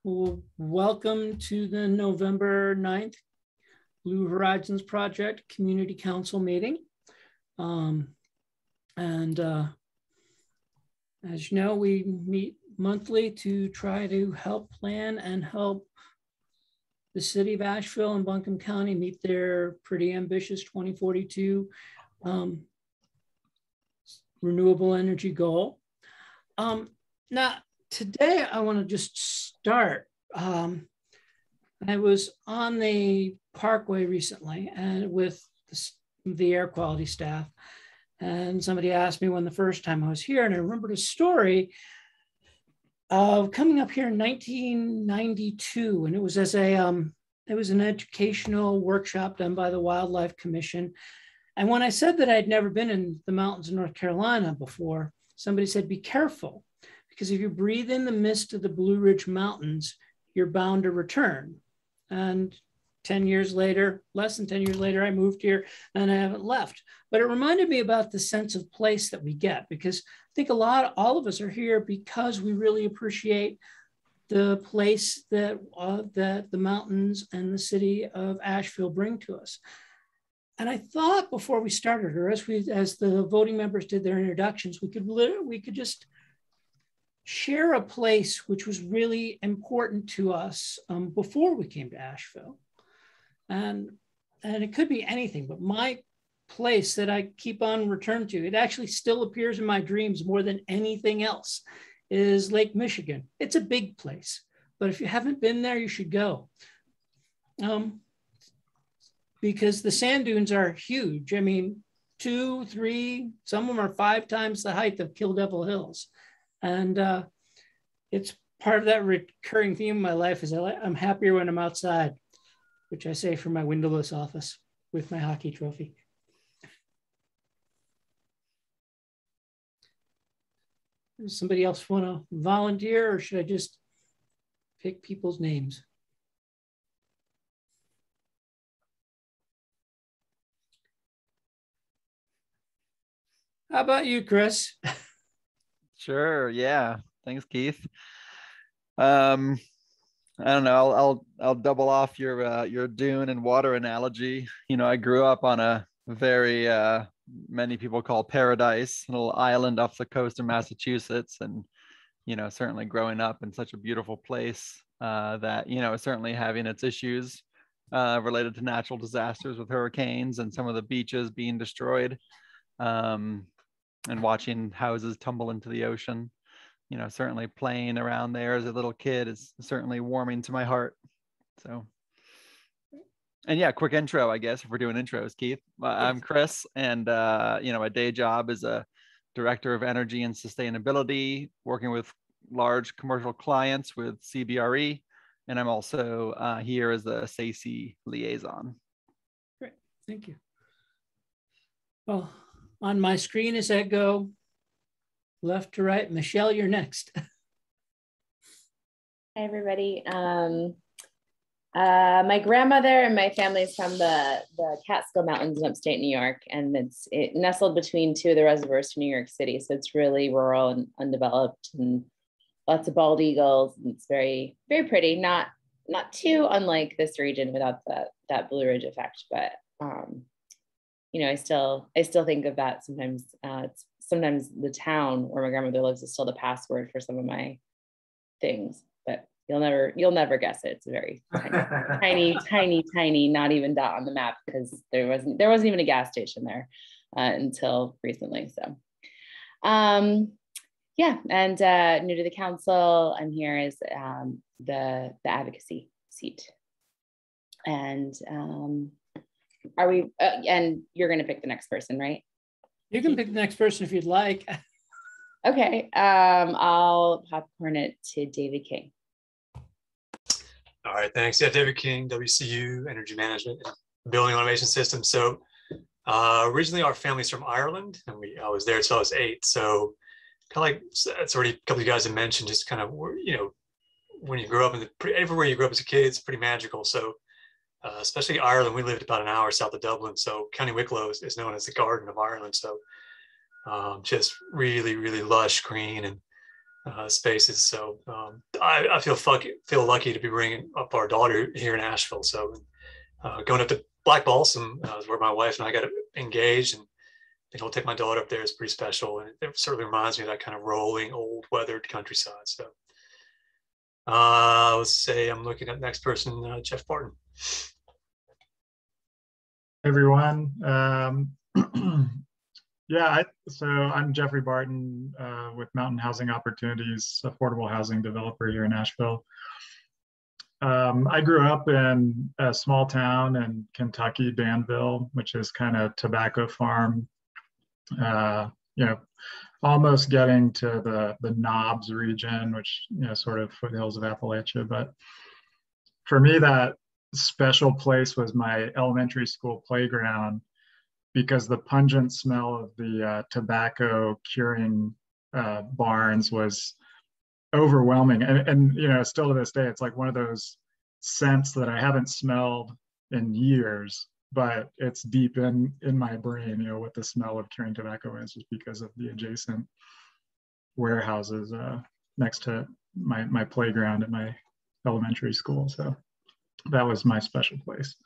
Well, welcome to the November 9th Blue Horizons Project Community Council meeting. As you know, we meet monthly to try to help plan and help the city of Asheville and Buncombe County meet their pretty ambitious 2042 renewable energy goal. Now, today I want to just start. I was on the Parkway recently and with the air quality staff, and somebody asked me when the first time I was here, and I remembered a story of coming up here in 1992, and it was as it was an educational workshop done by the Wildlife Commission. And when I said that I'd never been in the mountains of North Carolina before, somebody said, be careful, because if you breathe in the mist of the Blue Ridge Mountains, you're bound to return. And 10 years later, less than 10 years later, I moved here and I haven't left. But it reminded me about the sense of place that we get, because I think all of us are here because we really appreciate the place that, that the mountains and the city of Asheville bring to us. And I thought before we started, or as the voting members did their introductions, we could just share a place which was really important to us before we came to Asheville. And it could be anything, but my place that I keep on returning to, it actually still appears in my dreams more than anything else, is Lake Michigan. It's a big place, but if you haven't been there, you should go. Because the sand dunes are huge. I mean, 2, 3, some of them are 5 times the height of Kill Devil Hills. And it's part of that recurring theme in my life is I'm happier when I'm outside, which I say from my windowless office with my hockey trophy. Does somebody else want to volunteer, or should I just pick people's names? How about you, Chris? Sure. Yeah. Thanks, Keith. I don't know. I'll double off your dune and water analogy. You know, I grew up on a very many people call paradise, a little island off the coast of Massachusetts, and you know, certainly growing up in such a beautiful place that you know, certainly having its issues related to natural disasters with hurricanes and some of the beaches being destroyed. And watching houses tumble into the ocean, you know, certainly playing around there as a little kid is certainly warming to my heart. So, and yeah, quick intro, I guess, if we're doing intros, Keith. I'm Chris, and you know, my day job is a director of energy and sustainability, working with large commercial clients with CBRE, and I'm also here as the SACE liaison. Great, thank you. Well, on my screen as I go left to right, Michelle, you're next. Hi, everybody. My grandmother and my family is from the Catskill Mountains in upstate New York, and it's nestled between 2 of the reservoirs to New York City. So it's really rural and undeveloped, and lots of bald eagles. And it's very, very pretty. Not too unlike this region without that Blue Ridge effect, but you know, I still think of that sometimes. Sometimes the town where my grandmother lives is still the password for some of my things, but you'll never guess it. It's a very tiny, not even dot on the map, because there wasn't even a gas station there until recently. So, yeah, and new to the council, I'm here as the advocacy seat, and are we? And you're going to pick the next person, right? You can pick the next person if you'd like. Okay, I'll popcorn it to David King. All right, thanks. Yeah, David King, WCU, Energy Management and Building Automation Systems. So originally our family's from Ireland, and I was there until I was 8. So kind of like it's already a couple of you guys have mentioned, just kind of, you know, when you grow up everywhere you grew up as a kid, it's pretty magical. So especially Ireland, we lived about an hour south of Dublin. So County Wicklow is known as the Garden of Ireland. So just really, really lush green. And spaces. So I feel lucky to be bringing up our daughter here in Asheville. So going up to Black Balsam is where my wife and I got engaged, and I'll take my daughter up there. It's pretty special, and it certainly reminds me of that kind of rolling, old, weathered countryside. So let's say I'm looking at next person, Jeff Barton. Everyone. Yeah, so I'm Jeffrey Barton with Mountain Housing Opportunities, affordable housing developer here in Asheville. I grew up in a small town in Kentucky, Danville, which is kind of tobacco farm, almost getting to the Knobs region, which, sort of foothills of Appalachia. But for me, that special place was my elementary school playground, because the pungent smell of the tobacco curing barns was overwhelming. And still to this day, it's like one of those scents that I haven't smelled in years, but it's deep in my brain, what the smell of curing tobacco is, just because of the adjacent warehouses next to my playground at my elementary school. So that was my special place.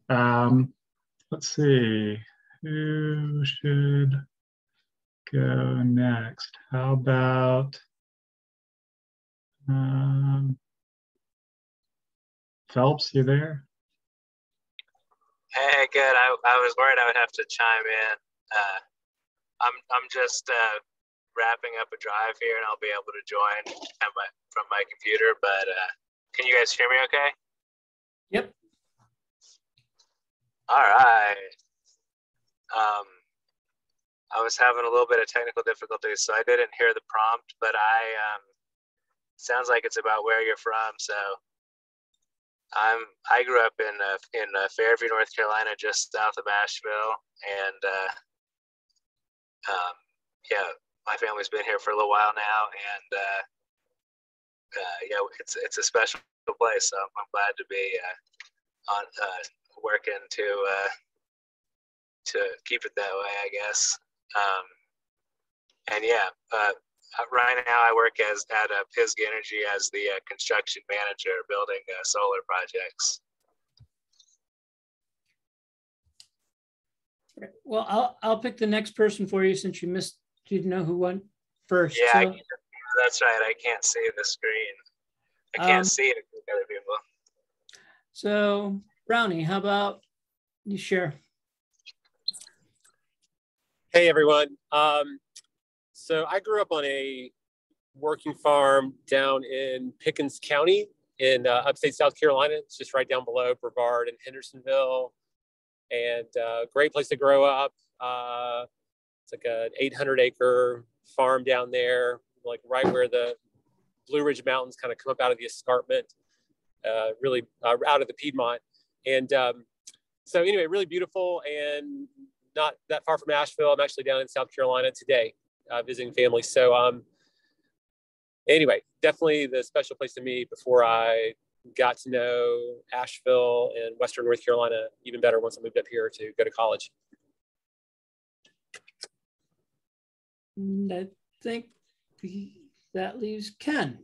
Let's see, who should go next? How about Phelps, you there? Hey, good. I was worried I would have to chime in. I'm just wrapping up a drive here, and I'll be able to join from my computer. But can you guys hear me okay? Yep. All right. I was having a little bit of technical difficulties, so I didn't hear the prompt, but sounds like it's about where you're from. So I grew up in Fairview, North Carolina, just south of Asheville, and my family's been here for a little while now, and it's a special place. So I'm glad to be working to keep it that way, I guess. Right now I work at PISG Energy as the construction manager, building solar projects. Well, I'll pick the next person for you, since you didn't know who went first. Yeah, so, that's right. I can't see the screen. I can't see it with other people. So Brownie, how about you share? Hey, everyone. So I grew up on a working farm down in Pickens County in upstate South Carolina. It's just right down below Brevard and Hendersonville, and great place to grow up. It's like an 800-acre farm down there, like right where the Blue Ridge Mountains kind of come up out of the escarpment, really out of the Piedmont. And so anyway, really beautiful and not that far from Asheville. I'm actually down in South Carolina today, visiting family. So anyway, definitely the special place to me before I got to know Asheville and Western North Carolina even better once I moved up here to go to college. I think that leaves Ken.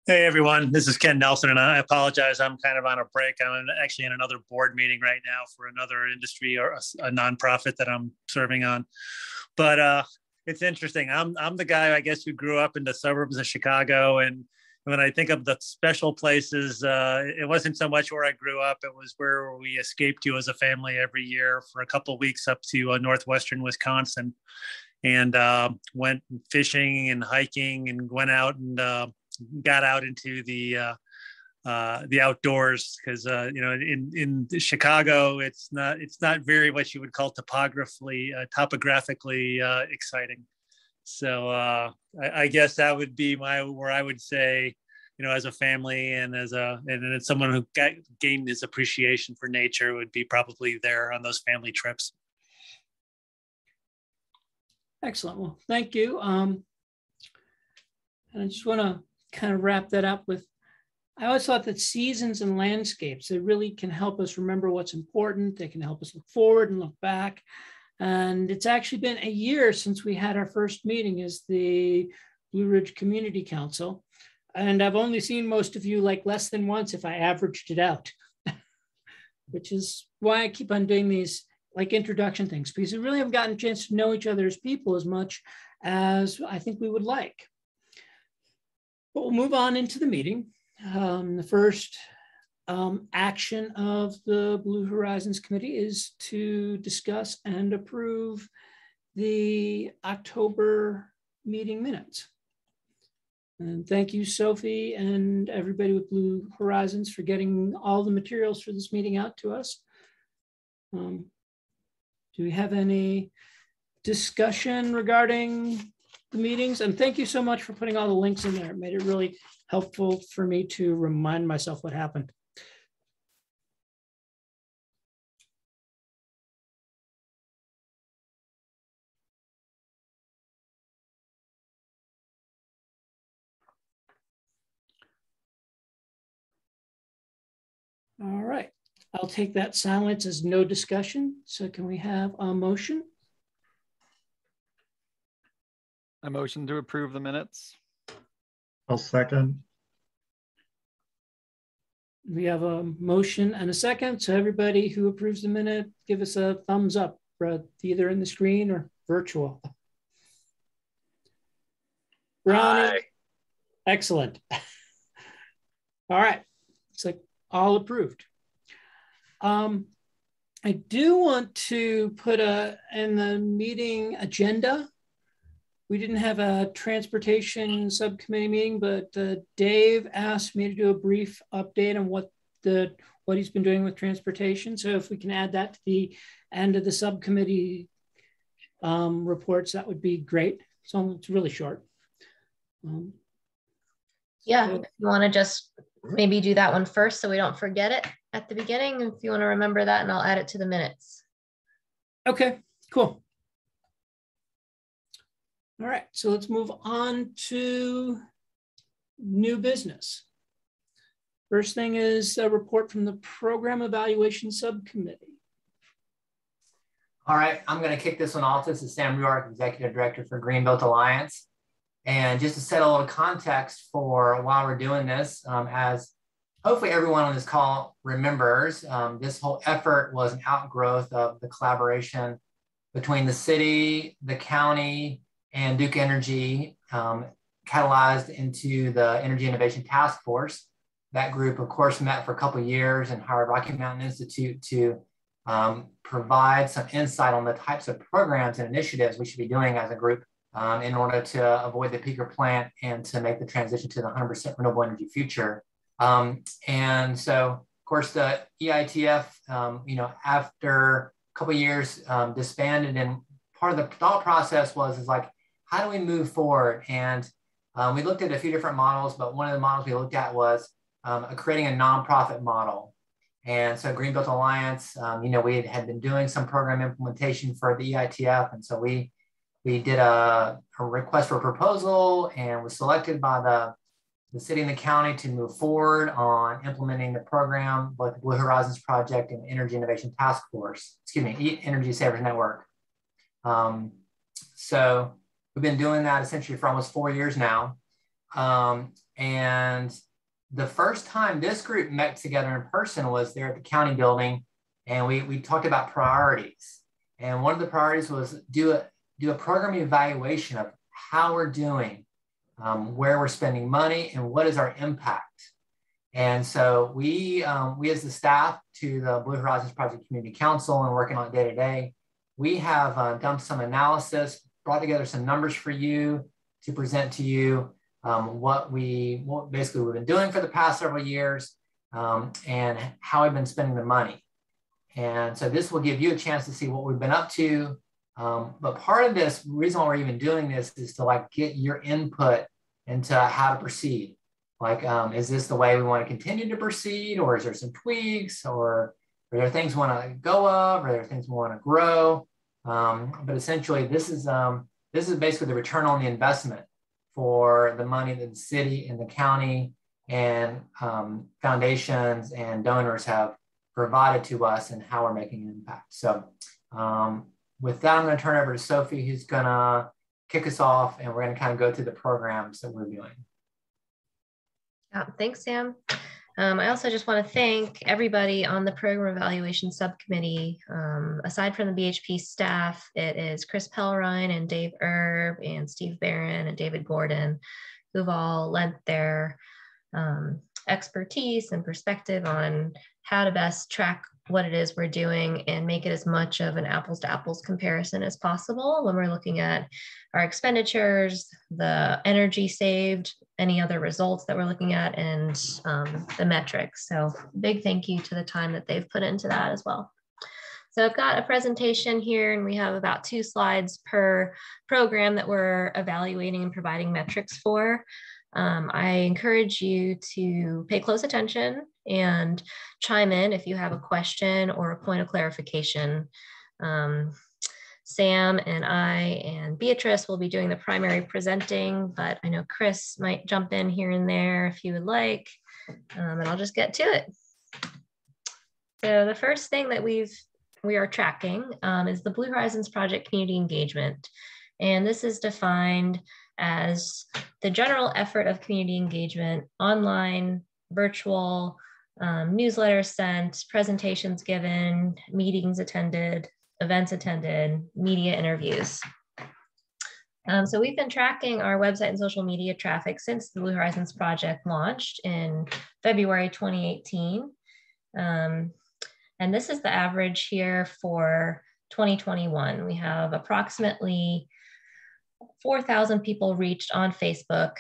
Hey everyone, this is Ken Nelson, and I apologize. I'm kind of on a break. I'm actually in another board meeting right now for another industry or a nonprofit that I'm serving on. But it's interesting. I'm the guy, I guess, who grew up in the suburbs of Chicago, and when I think of the special places, it wasn't so much where I grew up. It was where we escaped to as a family every year for a couple of weeks up to northwestern Wisconsin, and went fishing and hiking and went out and got out into the outdoors, because in Chicago it's not very what you would call topographically exciting. So I guess that would be where I would say, as a family and as someone who gained his appreciation for nature, would be probably there on those family trips. Excellent. Well, thank you. And I just want to kind of wrap that up with, I always thought that seasons and landscapes, they really can help us remember what's important. They can help us look forward and look back. And it's actually been a year since we had our first meeting as the Blue Ridge Community Council. And I've only seen most of you like less than once if I averaged it out, which is why I keep on doing these like introduction things, because we really haven't gotten a chance to know each other as people as much as I think we would like. But we'll move on into the meeting. The first action of the Blue Horizons Committee is to discuss and approve the October meeting minutes. And thank you, Sophie, and everybody with Blue Horizons for getting all the materials for this meeting out to us. Do we have any discussion regarding the meetings? And thank you so much for putting all the links in there. It made it really helpful for me to remind myself what happened. All right, I'll take that silence as no discussion. So can we have a motion? I motion to approve the minutes. I'll second. We have a motion and a second. So everybody who approves the minute, give us a thumbs up, either in the screen or virtual. Brownie. Aye. Excellent. All right, it's like all approved. I do want to put in the meeting agenda. We didn't have a transportation subcommittee meeting, but Dave asked me to do a brief update on what he's been doing with transportation. So if we can add that to the end of the subcommittee reports, that would be great. So it's really short. Yeah, so, if you want to just maybe do that one first so we don't forget it at the beginning, if you want to remember that, and I'll add it to the minutes. Okay, cool. All right, so let's move on to new business. First thing is a report from the Program Evaluation Subcommittee. All right, I'm going to kick this one off. This is Sam York, Executive Director for Greenbelt Alliance. And just to set a little context for why we're doing this, as hopefully everyone on this call remembers, this whole effort was an outgrowth of the collaboration between the city, the county, and Duke Energy, catalyzed into the Energy Innovation Task Force. That group, of course, met for a couple of years and hired Rocky Mountain Institute to provide some insight on the types of programs and initiatives we should be doing as a group in order to avoid the peaker plant and to make the transition to the 100% renewable energy future. And so, of course, the EITF, after a couple of years disbanded, and part of the thought process was like, how do we move forward? And we looked at a few different models, but one of the models we looked at was creating a nonprofit model. And so Greenbelt Alliance, we had been doing some program implementation for the EITF. And so we did a request for a proposal and was selected by the city and the county to move forward on implementing the program, both the Blue Horizons Project and Energy Innovation Task Force, Energy Savers Network. So we've been doing that essentially for almost 4 years now. And the first time this group met together in person was there at the county building, and we talked about priorities. And one of the priorities was do a program evaluation of how we're doing, where we're spending money, and what is our impact. And so we as the staff to the Blue Horizons Project Community Council and working on it day to day, we have done some analysis, brought together some numbers for you to present to you what basically we've been doing for the past several years and how we've been spending the money. And so this will give you a chance to see what we've been up to. But part of this reason why we're even doing this is to get your input into how to proceed. Is this the way we want to continue to proceed, or is there some tweaks, or are there things we want to go of, or are there things we want to grow? But essentially, this is basically the return on the investment for the money that the city and the county and foundations and donors have provided to us and how we're making an impact. So with that, I'm going to turn it over to Sophie, who's going to kick us off, and we're going to kind of go through the programs that we're doing. Thanks, Sam. I also just want to thank everybody on the program evaluation subcommittee. Aside from the BHP staff, it is Chris Pellrine and Dave Erb and Steve Barron and David Gordon, who've all lent their expertise and perspective on how to best track what it is we're doing and make it as much of an apples to apples comparison as possible when we're looking at our expenditures, the energy saved, any other results that we're looking at, and the metrics. So big thank you to the time that they've put into that as well. So I've got a presentation here, and we have about 2 slides per program that we're evaluating and providing metrics for. I encourage you to pay close attention and chime in if you have a question or a point of clarification. Sam and I and Beatrice will be doing the primary presenting, but I know Chris might jump in here and there if you would like, and I'll just get to it. So the first thing that we are tracking is the Blue Horizons Project community engagement. And this is defined as the general effort of community engagement, online, virtual, newsletters sent, presentations given, meetings attended, events attended, media interviews. So we've been tracking our website and social media traffic since the Blue Horizons Project launched in February 2018. And this is the average here for 2021. We have approximately 4,000 people reached on Facebook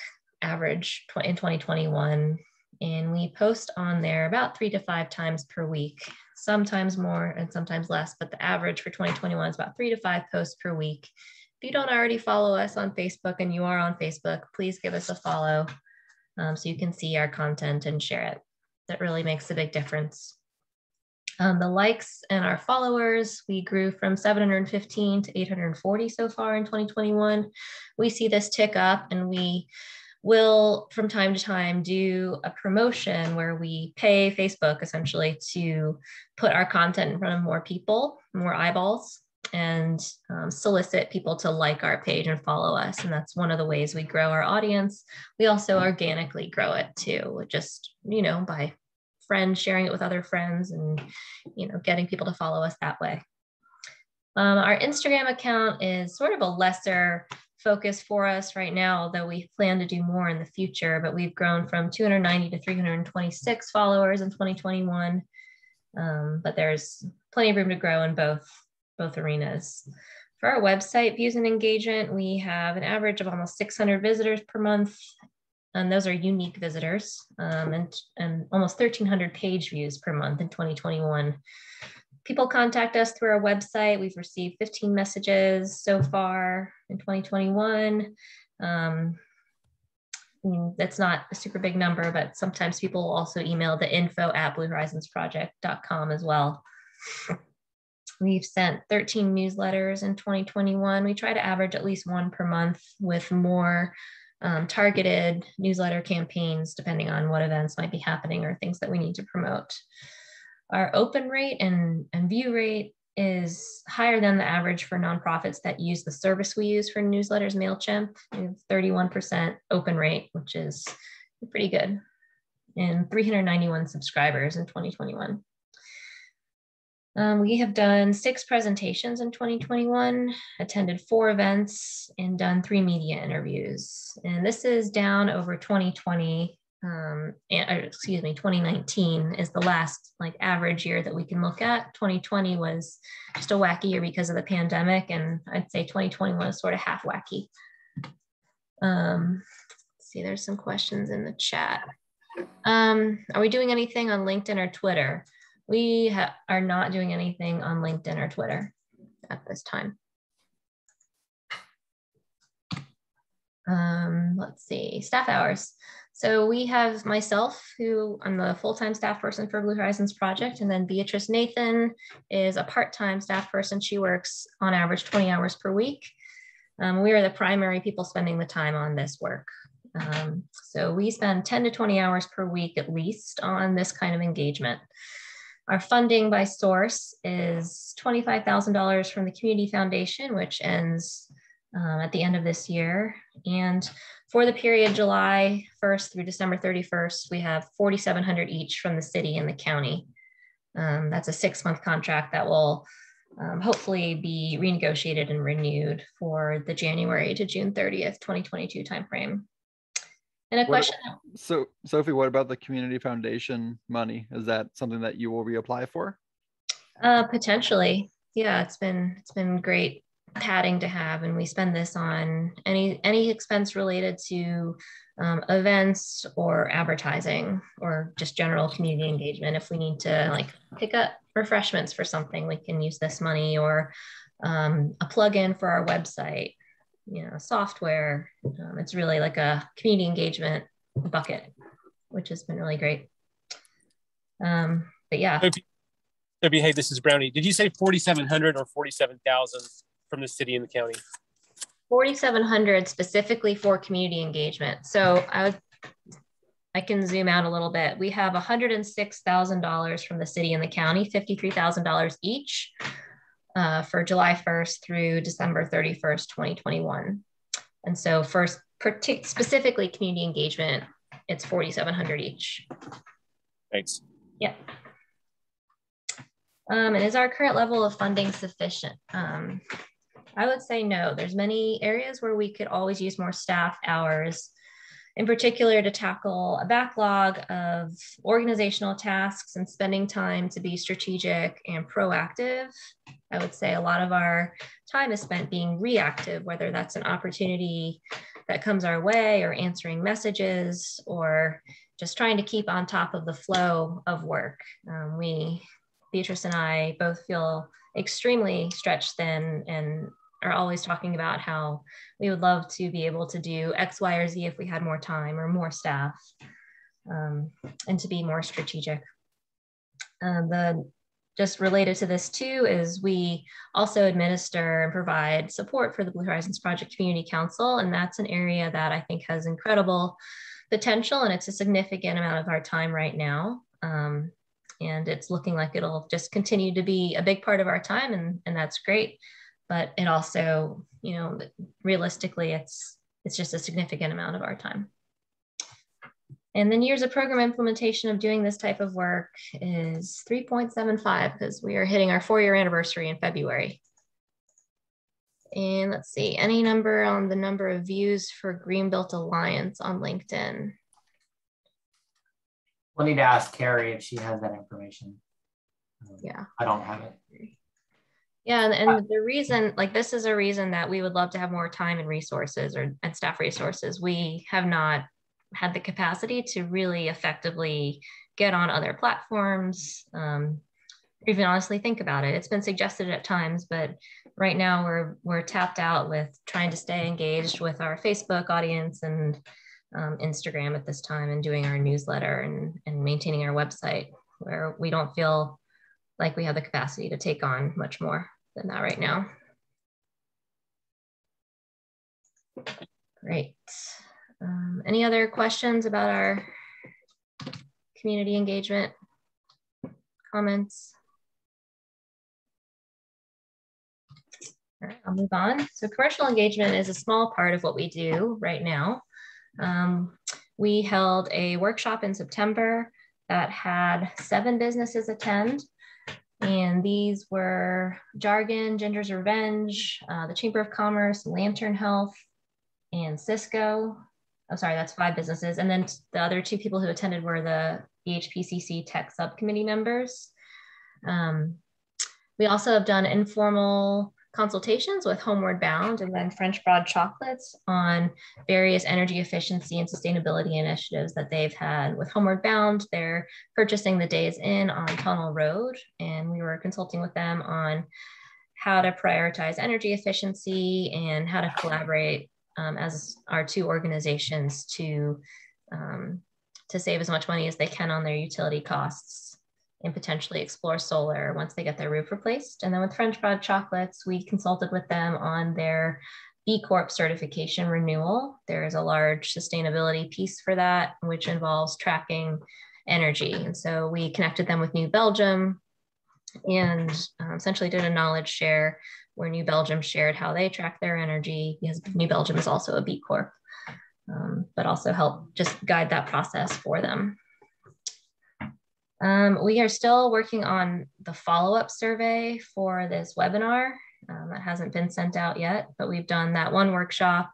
average in 2021. And we post on there about 3 to 5 times per week, sometimes more and sometimes less, but the average for 2021 is about 3 to 5 posts per week. If you don't already follow us on Facebook and you are on Facebook, please give us a follow so you can see our content and share it. That really makes a big difference. The likes and our followers, we grew from 715 to 840 so far in 2021. We see this tick up, and we will from time to time do a promotion where we pay Facebook essentially to put our content in front of more people, more eyeballs, and solicit people to like our page and follow us. And that's one of the ways we grow our audience. We also organically grow it too, just, by friends sharing it with other friends and, getting people to follow us that way. Our Instagram account is sort of a lesser focus for us right now, although we plan to do more in the future, but we've grown from 290 to 326 followers in 2021. But there's plenty of room to grow in both arenas. For our website views and engagement, we have an average of almost 600 visitors per month, and those are unique visitors, and almost 1,300 page views per month in 2021. People contact us through our website. We've received 15 messages so far in 2021. That's not a super big number, but sometimes people will also email the info@bluehorizonsproject.com as well. We've sent 13 newsletters in 2021. We try to average at least 1 per month with more targeted newsletter campaigns, depending on what events might be happening or things that we need to promote. Our open rate and view rate is higher than the average for nonprofits that use the service we use for newsletters, MailChimp. We have 31% open rate, which is pretty good, and 391 subscribers in 2021. We have done 6 presentations in 2021, attended 4 events, and done 3 media interviews. And this is down over 2020. 2019 is the last average year that we can look at. 2020 was just a wacky year because of the pandemic, and I'd say 2021 was sort of half wacky. Let's see, there's some questions in the chat. Are we doing anything on LinkedIn or Twitter? We are not doing anything on LinkedIn or Twitter at this time. Let's see, staff hours. So we have myself, who I'm the full-time staff person for Blue Horizons Project, and then Beatrice Nathan is a part-time staff person. She works on average 20 hours per week. We are the primary people spending the time on this work. So we spend 10 to 20 hours per week at least on this kind of engagement. Our funding by source is $25,000 from the Community Foundation, which ends at the end of this year. And for the period July 1st through December 31st, we have $4,700 each from the city and the county. That's a 6-month contract that will hopefully be renegotiated and renewed for the January to June 30th, 2022 timeframe. And a question. So Sophie, what about the Community Foundation money? Is that something that you will reapply for? Potentially. Yeah, it's been great padding to have, and we spend this on any expense related to events or advertising or just general community engagement. If we need to like pick up refreshments for something, we can use this money, or a plug-in for our website, software. It's really like a community engagement bucket, which has been really great. But yeah. Sophie, hey, this is Brownie. Did you say 4,700 or 47,000 from the city and the county? 4,700 specifically for community engagement. So I can zoom out a little bit. We have $106,000 from the city and the county, $53,000 each for July 1st through December 31st, 2021. And so for specifically community engagement, it's 4,700 each. Thanks. Yeah. And is our current level of funding sufficient? I would say no. There's many areas where we could always use more staff hours, in particular to tackle a backlog of organizational tasks and spending time to be strategic and proactive. I would say a lot of our time is spent being reactive, whether that's an opportunity that comes our way or answering messages or just trying to keep on top of the flow of work. Beatrice and I both feel extremely stretched thin and are always talking about how we would love to be able to do X, Y, or Z if we had more time or more staff, and to be more strategic. Just related to this too is we also administer and provide support for the Blue Horizons Project Community Council, and that's an area that I think has incredible potential, and it's a significant amount of our time right now. And it's looking like it'll just continue to be a big part of our time, and that's great. But it also, realistically, it's just a significant amount of our time. And then years of program implementation of doing this type of work is 3.75 because we are hitting our 4-year anniversary in February. And let's see, any number on the number of views for Greenbuilt Alliance on LinkedIn? We'll need to ask Carrie if she has that information. Yeah. I don't have it. Yeah, and the reason, this is a reason that we would love to have more time and resources and staff resources. We have not had the capacity to really effectively get on other platforms, even honestly think about it. It's been suggested at times, but right now we're tapped out with trying to stay engaged with our Facebook audience and Instagram at this time, and doing our newsletter and maintaining our website, where we don't feel like we have the capacity to take on much more than that right now. Great. Any other questions about our community engagement comments? All right, I'll move on. So commercial engagement is a small part of what we do right now. We held a workshop in September that had 7 businesses attend. And these were Jargon, Ginger's Revenge, the Chamber of Commerce, Lantern Health, and Cisco. Oh, sorry, that's 5 businesses. And then the other 2 people who attended were the BHPCC Tech Subcommittee members. We also have done informal consultations with Homeward Bound and then French Broad Chocolates on various energy efficiency and sustainability initiatives that they've had. With Homeward Bound, they're purchasing the Days Inn on Tunnel Road, and we were consulting with them on how to prioritize energy efficiency and how to collaborate as our 2 organizations to save as much money as they can on their utility costs and potentially explore solar once they get their roof replaced. And then with French Broad Chocolates, we consulted with them on their B Corp certification renewal. There is a large sustainability piece for that, which involves tracking energy. And so we connected them with New Belgium and essentially did a knowledge share where New Belgium shared how they track their energy, because New Belgium is also a B Corp, but also help just guide that process for them. We are still working on the follow-up survey for this webinar. That hasn't been sent out yet, but we've done that one workshop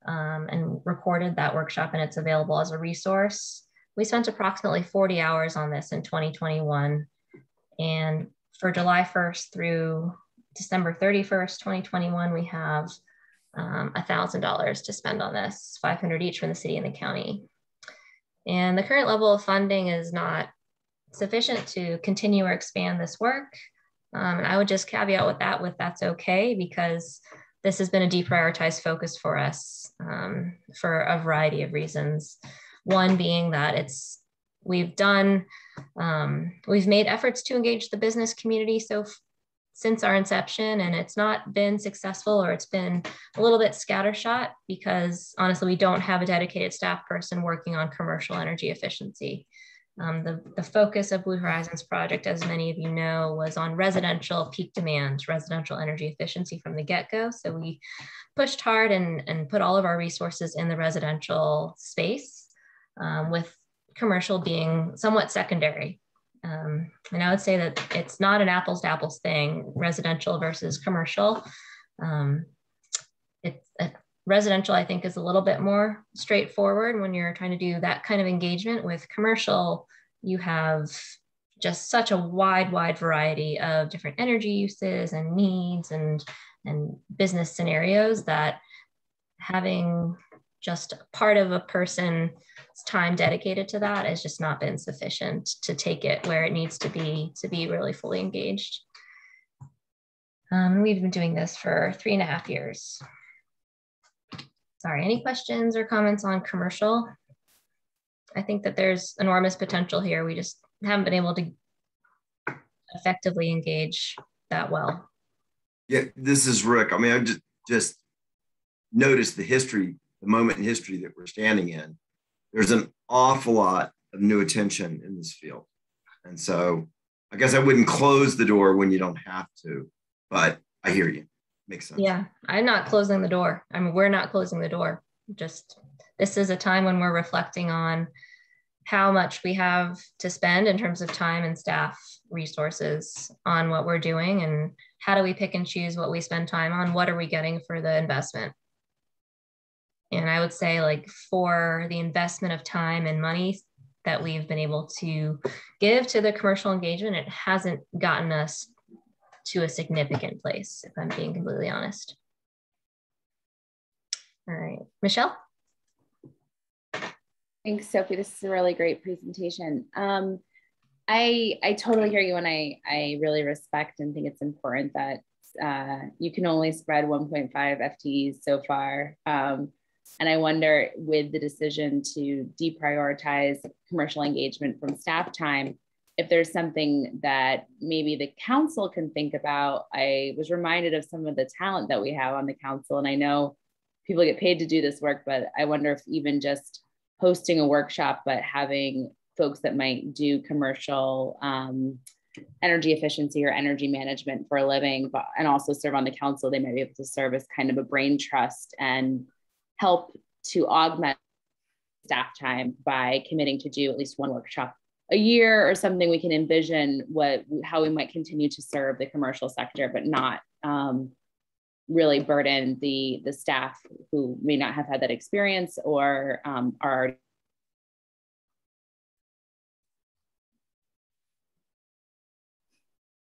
and recorded that workshop, and it's available as a resource. We spent approximately 40 hours on this in 2021. And for July 1st through December 31st, 2021, we have $1,000 to spend on this, $500 each from the city and the county. And the current level of funding is not sufficient to continue or expand this work. And I would just caveat with that's okay, because this has been a deprioritized focus for us for a variety of reasons. One being that we've made efforts to engage the business community since our inception, and it's not been successful, or it's been a little bit scattershot, because honestly, we don't have a dedicated staff person working on commercial energy efficiency. The focus of Blue Horizons project, as many of you know, was on residential peak demand, residential energy efficiency from the get-go. So we pushed hard and put all of our resources in the residential space, with commercial being somewhat secondary. And I would say that it's not an apples to apples thing, residential versus commercial. Residential, I think, is a little bit more straightforward when you're trying to do that kind of engagement. With commercial, you have just such a wide variety of different energy uses and needs and business scenarios that having just part of a person's time dedicated to that has just not been sufficient to take it where it needs to be really fully engaged. We've been doing this for 3.5 years. Sorry, any questions or comments on commercial? I think that there's enormous potential here. We just haven't been able to effectively engage that well. Yeah, this is Rick. I mean, I just noticed the moment in history that we're standing in. There's an awful lot of new attention in this field. And so I guess I wouldn't close the door when you don't have to, but I hear you. Makes sense. Yeah, I'm not closing the door. I mean, we're not closing the door. Just this is a time when we're reflecting on how much we have to spend in terms of time and staff resources on what we're doing, and how do we pick and choose what we spend time on? What are we getting for the investment? And I would say, like, for the investment of time and money that we've been able to give to the commercial engagement, it hasn't gotten us to a significant place, if I'm being completely honest. All right, Michelle? Thanks, Sophie. This is a really great presentation. I totally hear you, and I really respect and think it's important that you can only spread 1.5 FTEs so far. And I wonder, with the decision to deprioritize commercial engagement from staff time, if there's something that maybe the council can think about. I was reminded of some of the talent that we have on the council, and I know people get paid to do this work, but I wonder if even just hosting a workshop, but having folks that might do commercial energy efficiency or energy management for a living, and also serve on the council, they might be able to serve as kind of a brain trust and help to augment staff time by committing to do at least one workshop a year or something. We can envision how we might continue to serve the commercial sector, but not really burden the staff who may not have had that experience or are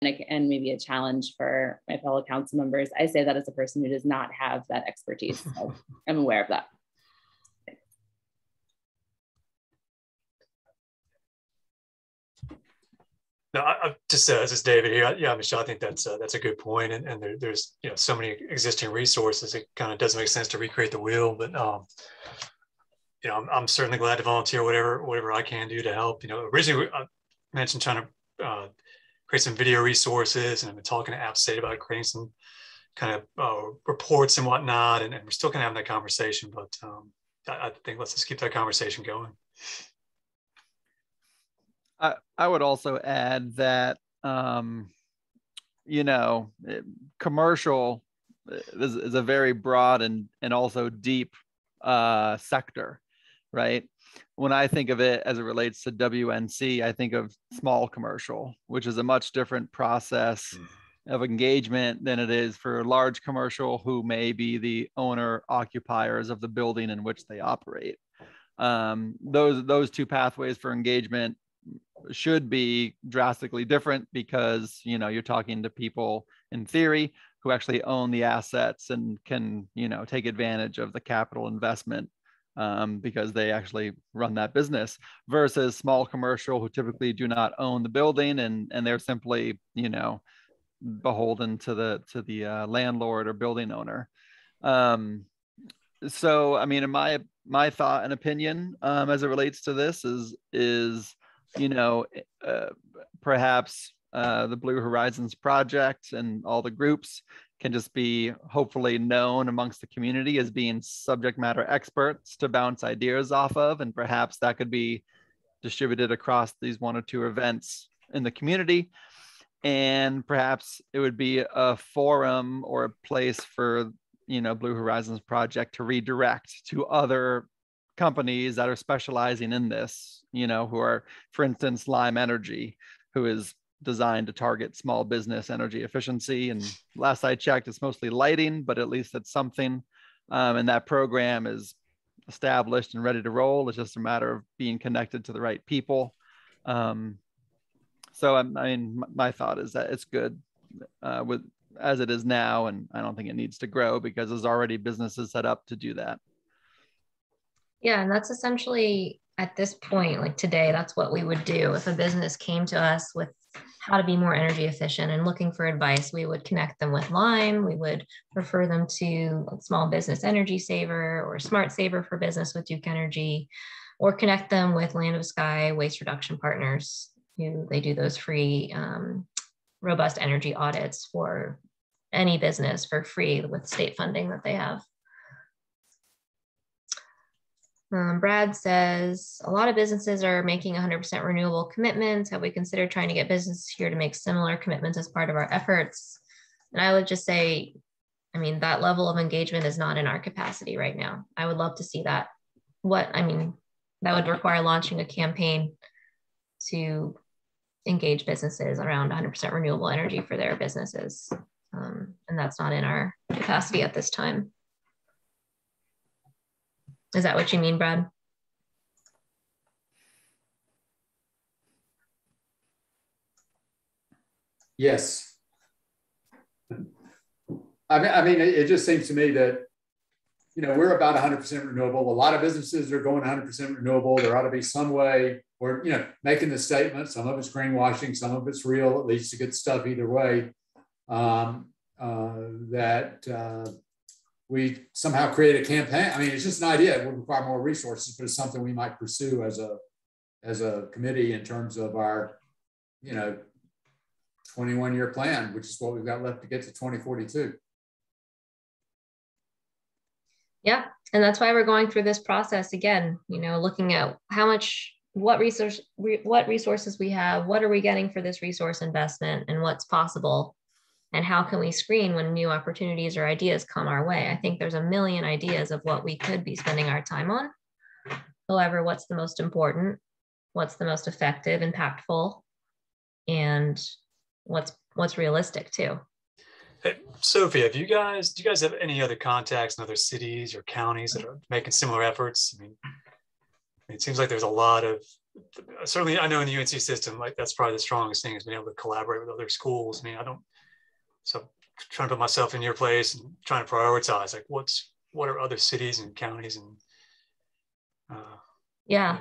and maybe a challenge for my fellow council members. I say that as a person who does not have that expertise, so I'm aware of that. No, this is David here. Yeah, Michelle, I think that's a good point, and there's so many existing resources. It kind of doesn't make sense to recreate the wheel, but I'm certainly glad to volunteer whatever I can do to help. Originally I mentioned trying to create some video resources, and I've been talking to App State about creating some kind of reports and whatnot, and we're still kind of having that conversation. But I think let's just keep that conversation going. I would also add that, commercial is a very broad and also deep sector, right? When I think of it as it relates to WNC, I think of small commercial, which is a much different process of engagement than it is for large commercial, who may be the owner occupiers of the building in which they operate. Those two pathways for engagement should be drastically different, because you're talking to people in theory who actually own the assets and can take advantage of the capital investment, because they actually run that business, versus small commercial who typically do not own the building, and they're simply beholden to the landlord or building owner. So I mean, in my thought and opinion, as it relates to this is perhaps the Blue Horizons project and all the groups can just be hopefully known amongst the community as being subject matter experts to bounce ideas off of, and perhaps that could be distributed across these 1 or 2 events in the community. And perhaps it would be a forum or a place for Blue Horizons project to redirect to other companies that are specializing in this, who are, for instance, Lime Energy, who is designed to target small business energy efficiency. And last I checked, it's mostly lighting, but at least it's something. And that program is established and ready to roll. It's just a matter of being connected to the right people. So I mean, my thought is that it's good with as it is now, and I don't think it needs to grow, because there's already businesses set up to do that. Yeah, and that's essentially, at this point, like today, that's what we would do. If a business came to us with how to be more energy efficient and looking for advice, we would connect them with Lime. We would refer them to Small Business Energy Saver or Smart Saver for Business with Duke Energy, or connect them with Land of Sky Waste Reduction Partners, who they do those free robust energy audits for any business for free with state funding that they have. Brad says, a lot of businesses are making 100% renewable commitments. Have we considered trying to get businesses here to make similar commitments as part of our efforts? And I would just say, I mean, that level of engagement is not in our capacity right now. I would love to see that. That would require launching a campaign to engage businesses around 100% renewable energy for their businesses. And that's not in our capacity at this time. Is that what you mean, Brad? Yes. I mean, it just seems to me that, we're about 100% renewable. A lot of businesses are going 100% renewable. There ought to be some way, or, making the statement. Some of it's greenwashing, some of it's real. It leads to good stuff either way. We somehow create a campaign. I mean, it's just an idea. It would require more resources, but it's something we might pursue as a committee in terms of our, 21-year plan, which is what we've got left to get to 2042. Yeah, and that's why we're going through this process again. Looking at what resources we have, what are we getting for this resource investment, and what's possible. And how can we screen when new opportunities or ideas come our way? I think there's a million ideas of what we could be spending our time on. However, what's the most important? What's the most effective, impactful, and what's realistic too? Hey, Sophie, do you guys have any other contacts in other cities or counties that are making similar efforts? I mean, it seems like there's a lot of, certainly I know in the UNC system, like that's probably the strongest thing is being able to collaborate with other schools. I mean, so trying to put myself in your place and trying to prioritize, like what are other cities and counties and yeah,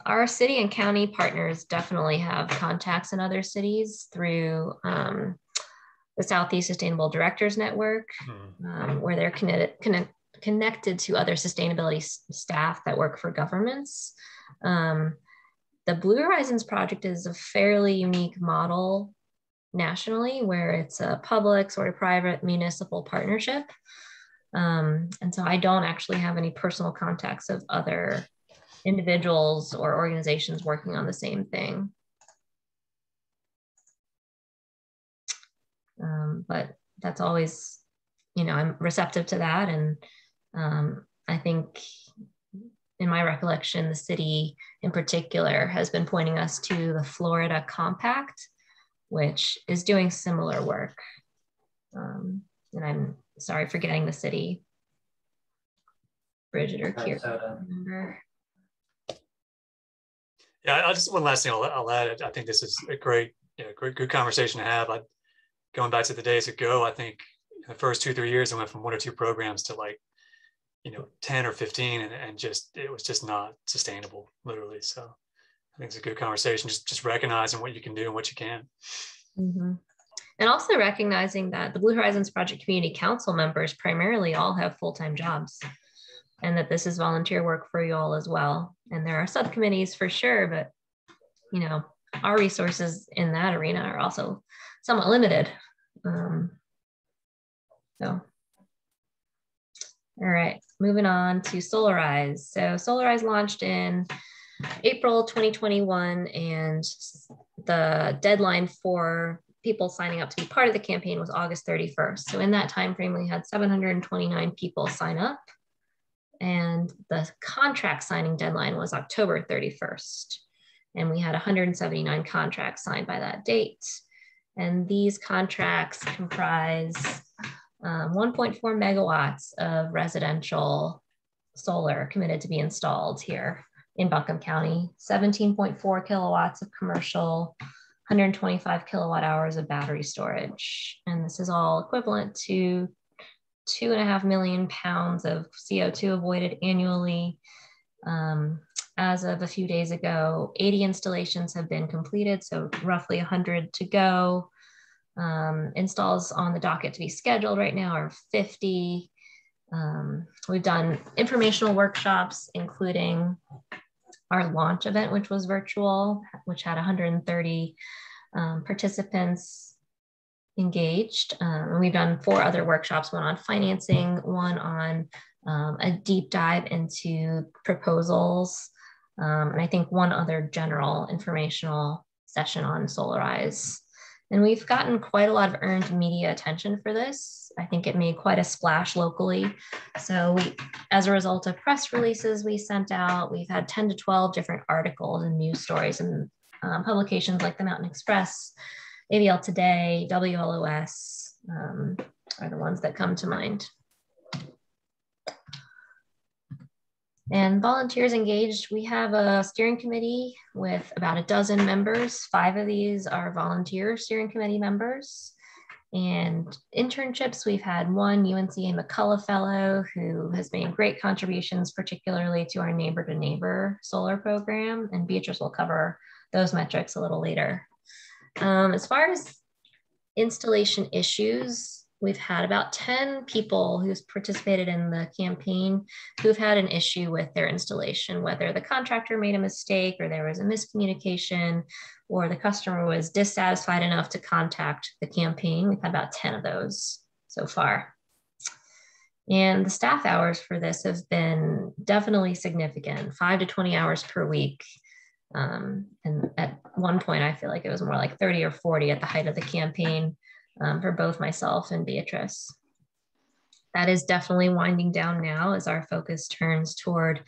our city and county partners definitely have contacts in other cities through the Southeast Sustainable Directors Network, where they're connected to other sustainability staff that work for governments. The Blue Horizons project is a fairly unique model nationally, where it's a public sort of private municipal partnership. And so I don't actually have any personal contacts of other individuals or organizations working on the same thing. But that's always, you know, I'm receptive to that. And I think in my recollection, the city in particular has been pointing us to the Florida Compact, which is doing similar work. And I'm sorry for getting the city. Bridget or Kira, remember? Yeah, I'll just one last thing I'll add. I think this is a great, good conversation to have. Going back to the days ago, I think in the first 2-3 years, I went from 1 or 2 programs to like, 10 or 15, and it was just not sustainable, literally. So I think it's a good conversation, just recognizing what you can do and what you can. Mm-hmm. And also recognizing that the Blue Horizons Project Community Council members primarily all have full-time jobs, and that this is volunteer work for you all as well. And there are subcommittees for sure, but our resources in that arena are also somewhat limited. So, all right, moving on to Solarize. So Solarize launched in April 2021, and the deadline for people signing up to be part of the campaign was August 31st. So in that time frame, we had 729 people sign up, and the contract signing deadline was October 31st. And we had 179 contracts signed by that date. And these contracts comprise 1.4 megawatts of residential solar committed to be installed here in Buncombe County, 17.4 kilowatts of commercial, 125 kilowatt hours of battery storage. And this is all equivalent to 2.5 million pounds of CO2 avoided annually. As of a few days ago, 80 installations have been completed, so roughly 100 to go. Installs on the docket to be scheduled right now are 50. We've done informational workshops, including our launch event, which was virtual, which had 130 participants engaged. And we've done 4 other workshops, one on financing, one on a deep dive into proposals, and I think one other general informational session on Solarize. And we've gotten quite a lot of earned media attention for this. I think it made quite a splash locally. So as a result of press releases we sent out, we've had 10 to 12 different articles and news stories and publications like the Mountain Express, ABL Today, WLOS are the ones that come to mind. And volunteers engaged, we have a steering committee with about a dozen members. 5 of these are volunteer steering committee members. And internships, we've had one UNCA McCullough Fellow who has made great contributions, particularly to our neighbor to neighbor solar program. And Beatrice will cover those metrics a little later. As far as installation issues, we've had about 10 people who's participated in the campaign who've had an issue with their installation, whether the contractor made a mistake or there was a miscommunication or the customer was dissatisfied enough to contact the campaign. We've had about 10 of those so far. And the staff hours for this have been definitely significant, 5 to 20 hours per week. And at one point, I feel like it was more like 30 or 40 at the height of the campaign. For both myself and Beatrice. That is definitely winding down now as our focus turns toward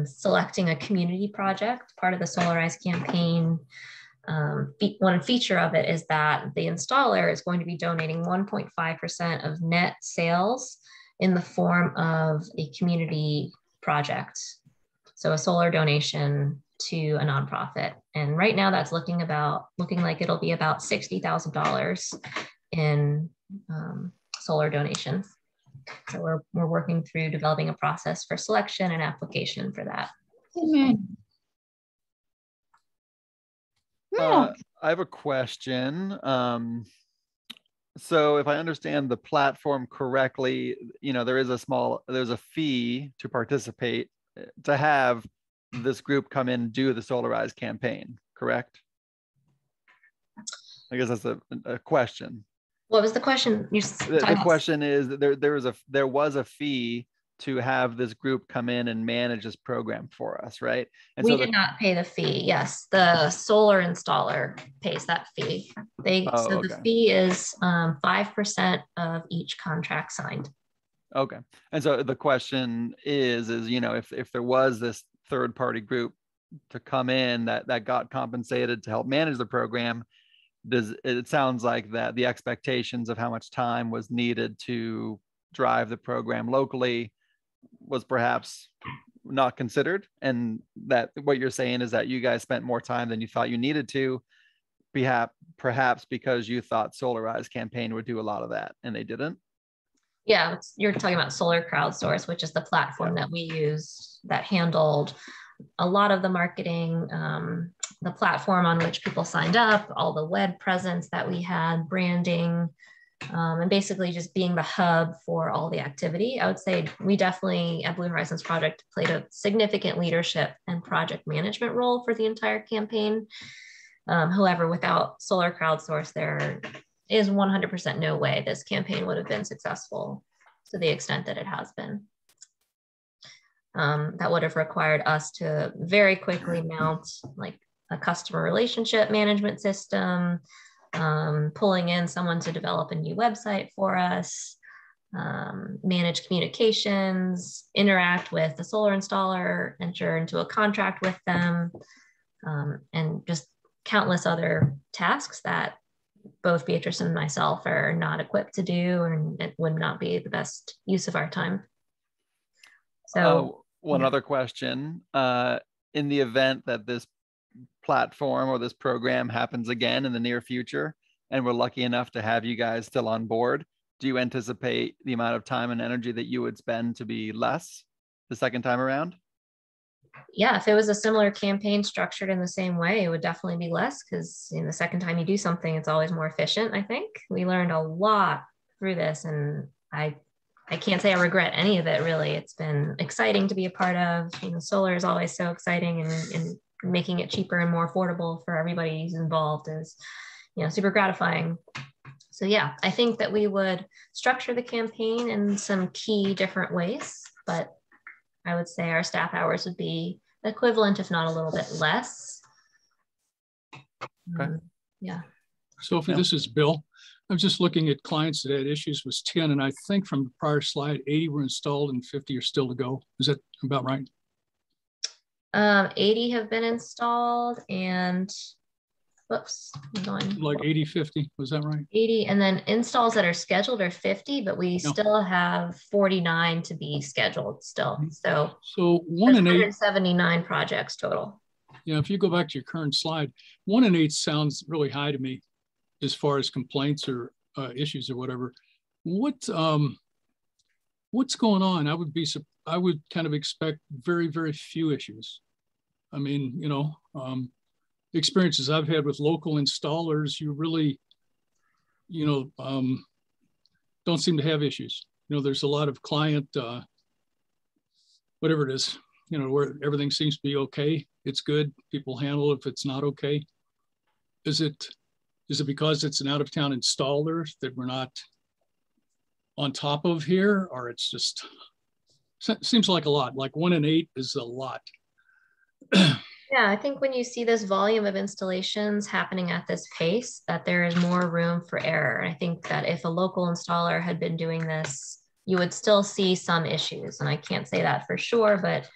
selecting a community project. Part of the Solarize campaign, one feature of it is that the installer is going to be donating 1.5% of net sales in the form of a community project. So a solar donation to a nonprofit. And right now that's looking like it'll be about $60,000 in solar donations. So we're working through developing a process for selection and application for that. I have a question. So if I understand the platform correctly, there's a fee to participate, to have this group come in and do the Solarize campaign, correct? I guess that's a question. What was the question? The question is that there was a fee to have this group come in and manage this program for us, right? And we so did not pay the fee. Yes, the solar installer pays that fee. The fee is 5% of each contract signed. Okay. And so the question is, you know, if there was this third party group to come in that got compensated to help manage the program, it sounds like that the expectations of how much time was needed to drive the program locally was perhaps not considered, and that what you're saying is that you guys spent more time than you thought you needed to, perhaps because you thought Solarize campaign would do a lot of that and they didn't. Yeah, you're talking about Solar Crowdsource, which is the platform that we use that handled a lot of the marketing, the platform on which people signed up, all the web presence that we had, branding, and basically just being the hub for all the activity. I would say we definitely at Blue Horizons Project played a significant leadership and project management role for the entire campaign. However, without Solar Crowdsource, there is 100% no way this campaign would have been successful to the extent that it has been. That would have required us to very quickly mount like a customer relationship management system, pulling in someone to develop a new website for us, manage communications, interact with the solar installer, enter into a contract with them, and just countless other tasks that both Beatrice and myself are not equipped to do, and it would not be the best use of our time. So one other question, in the event that this platform or this program happens again in the near future, and we're lucky enough to have you guys still on board, do you anticipate the amount of time and energy that you would spend to be less the second time around? Yeah, if it was a similar campaign structured in the same way, it would definitely be less, because the second time you do something, it's always more efficient. I think we learned a lot through this, and I can't say I regret any of it, really. It's been exciting to be a part of. Solar is always so exciting, and making it cheaper and more affordable for everybody who's involved is, super gratifying. So yeah, I think that we would structure the campaign in some key different ways, but I would say our staff hours would be equivalent, if not a little bit less. Okay. Yeah. Sophie, this is Bill. I'm just looking at clients that had issues with 10, and I think from the prior slide, 80 were installed and 50 are still to go. Is that about right? 80 have been installed, and whoops, I'm going. Like 80, 50, was that right? 80, and then installs that are scheduled are 50, but we still have 49 to be scheduled still. So 1 in 8, 179 projects total. Yeah, if you go back to your current slide, 1 in 8 sounds really high to me as far as complaints or issues or whatever. What's going on? I would kind of expect very, very few issues. I mean, experiences I've had with local installers, you really, don't seem to have issues. There's a lot of client, whatever it is, where everything seems to be okay. It's good. People handle it if it's not okay. Is it because it's an out-of-town installer that we're not on top of here, or it's just, seems like a lot, like 1 in 8 is a lot. Yeah, I think when you see this volume of installations happening at this pace, that there is more room for error. I think that if a local installer had been doing this, you would still see some issues. And I can't say that for sure, but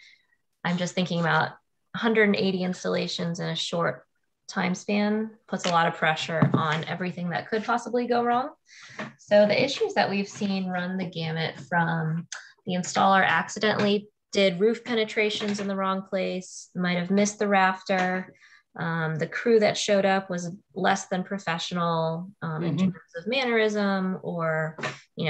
I'm just thinking about 180 installations in a short time span puts a lot of pressure on everything that could possibly go wrong. So the issues that we've seen run the gamut from the installer accidentally did roof penetrations in the wrong place, might have missed the rafter. The crew that showed up was less than professional in terms of mannerism, or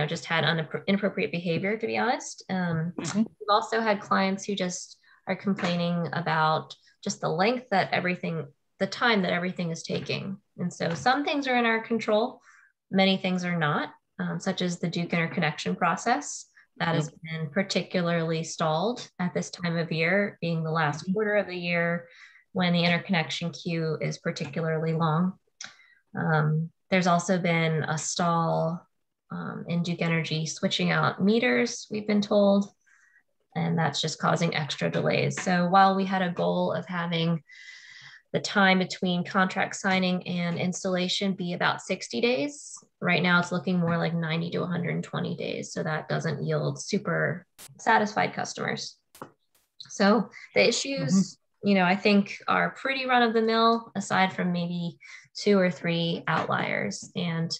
just had inappropriate behavior, to be honest. We've also had clients who just are complaining about just the length that the time that everything is taking. And so some things are in our control, many things are not, such as the Duke interconnection process. That has been particularly stalled at this time of year, being the last quarter of the year when the interconnection queue is particularly long. There's also been a stall in Duke Energy switching out meters, we've been told. and that's just causing extra delays. So while we had a goal of having the time between contract signing and installation be about 60 days, right now it's looking more like 90 to 120 days. So that doesn't yield super satisfied customers. So the issues, you know, I think are pretty run of the mill, aside from maybe 2 or 3 outliers. And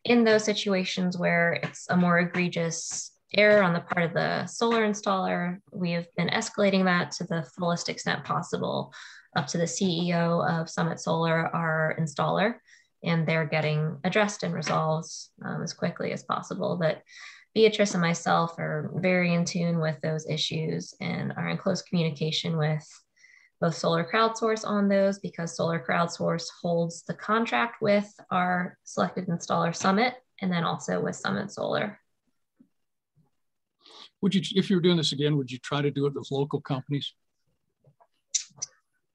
in those situations where it's a more egregious error on the part of the solar installer, we have been escalating that to the fullest extent possible up to the CEO of Summit Solar, our installer, and they're getting addressed and resolved as quickly as possible. But Beatrice and myself are very in tune with those issues and are in close communication with both Solar Crowdsource on those, because Solar Crowdsource holds the contract with our selected installer Summit, and then also with Summit Solar. Would you, if you were doing this again, would you try to do it with local companies?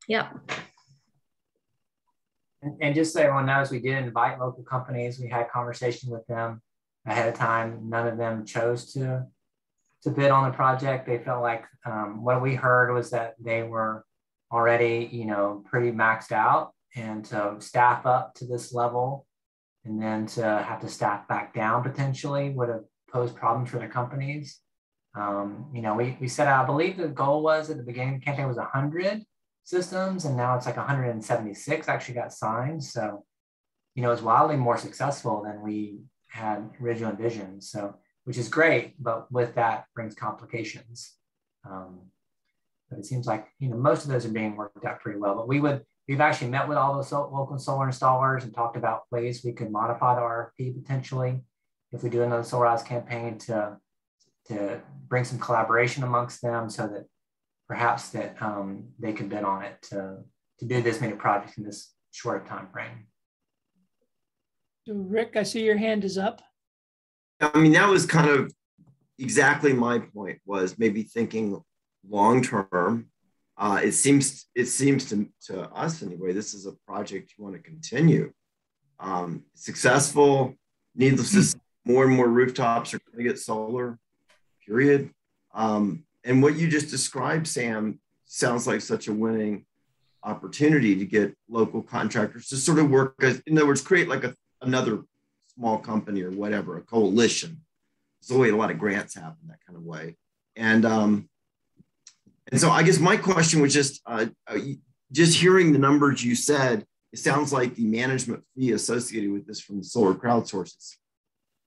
Yeah. And just so everyone knows, we did invite local companies. We had conversations with them ahead of time. None of them chose to bid on the project. They felt like what we heard was that they were already, you know, pretty maxed out, and to staff up to this level and then to have to staff back down potentially would have posed problems for the companies. You know, we set out, I believe the goal was at the beginning of the campaign was 100 systems, and now it's like 176 actually got signed. So, you know, it's wildly more successful than we had originally envisioned. So, which is great, but with that brings complications. But it seems like, you know, most of those are being worked out pretty well. But we've actually met with all those local solar installers and talked about ways we could modify the RFP potentially if we do another Solarize campaign to bring some collaboration amongst them, so that perhaps that they could bid on it to do this many projects in this short time frame. So Rick, I see your hand is up. I mean, that was kind of exactly my point, was maybe thinking long-term. It seems to us anyway, this is a project you want to continue. Successful, needless to say, more and more rooftops are going to get solar, period. And what you just described, Sam, sounds like such a winning opportunity to get local contractors to sort of work, in other words, create like another small company or whatever, a coalition. There's the way a lot of grants happen that kind of way. And so I guess my question was just hearing the numbers you said, it sounds like the management fee associated with this from the Solar Crowdsource is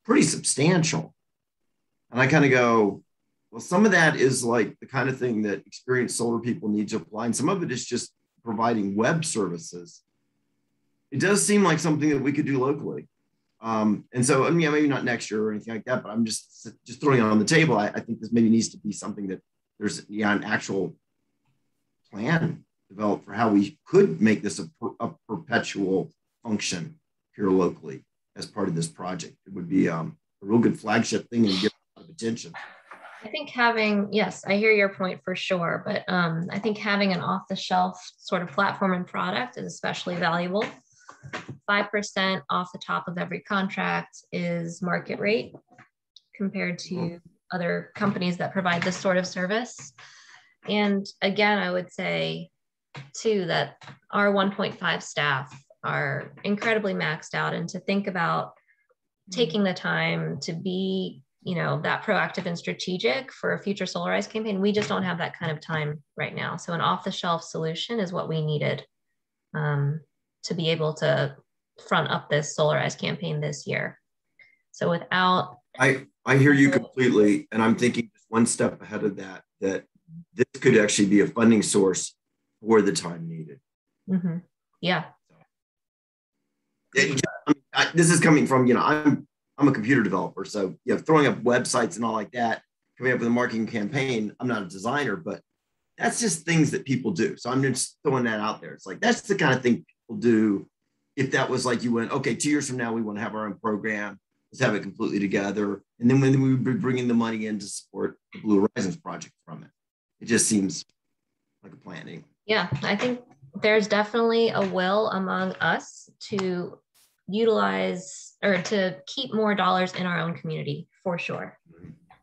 pretty substantial. And I kind of go, well, some of that is like the kind of thing that experienced solar people need to apply. And some of it is just providing web services. It does seem like something that we could do locally. And so, I mean, maybe not next year or anything like that, but I'm just throwing it on the table. I think this maybe needs to be something that there's an actual plan developed for how we could make this a perpetual function here locally as part of this project. It would be a real good flagship thing and get a lot of attention. I think having, yes, I hear your point for sure, but I think having an off-the-shelf sort of platform and product is especially valuable. 5% off the top of every contract is market rate compared to other companies that provide this sort of service. And again, I would say too that our 1.5 staff are incredibly maxed out, and to think about taking the time to be, you know, that proactive and strategic for a future Solarize campaign, we just don't have that kind of time right now. So an off-the-shelf solution is what we needed to be able to front up this Solarize campaign this year. So without... I hear you completely, and I'm thinking just one step ahead of that, that this could actually be a funding source for the time needed. Mm-hmm. Yeah. This is coming from, you know, I'm a computer developer, so you know, throwing up websites and all like that, coming up with a marketing campaign. I'm not a designer, but that's just things that people do. So I'm just throwing that out there. It's like, that's the kind of thing people do. If that was like you went, okay, 2 years from now, we want to have our own program. Let's have it completely together. And then when we would be bringing the money in to support the Blue Horizons project from it. It just seems like a planning. Yeah, I think there's definitely a will among us to utilize or to keep more dollars in our own community, for sure.